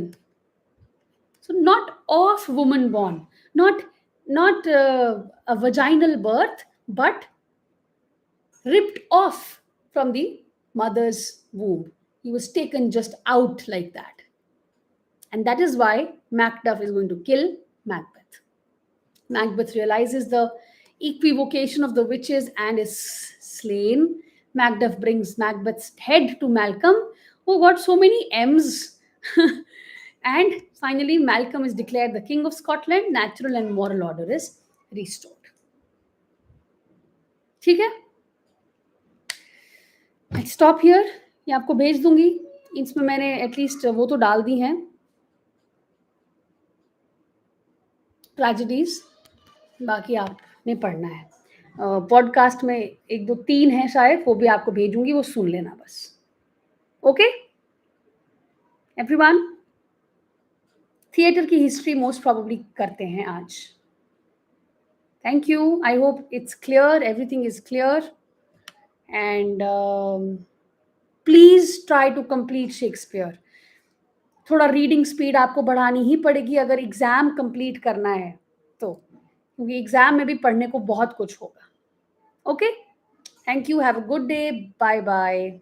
So not of woman born, not a vaginal birth, but ripped off from the mother's womb. He was taken just out like that. And that is why Macduff is going to kill Macbeth. Macbeth realizes the equivocation of the witches and is slain. Macduff brings Macbeth's head to Malcolm, who got so many M's. And finally, Malcolm is declared the King of Scotland. Natural and moral order is restored. ठीक है, stop here. ये आपको भेज दूंगी. इसमें मैंने at least वो तो डाल दी हैं, ट्रेजेडीज. बाकी आपने पढ़ना है. पॉडकास्ट में 1 2 3 है शायद, वो भी आपको भेजूंगी, वो सुन लेना बस. ओके एवरीवन, थिएटर की हिस्ट्री मोस्ट प्रोबेबली करते हैं आज. Thank you. I hope it's clear, everything is clear. And please try to complete Shakespeare. थोड़ा रीडिंग स्पीड आपको बढ़ानी ही पड़ेगी अगर एग्जाम कंप्लीट करना है तो, क्योंकि एग्जाम में भी पढ़ने को बहुत कुछ होगा. Okay, thank you. Have a good day. Bye bye.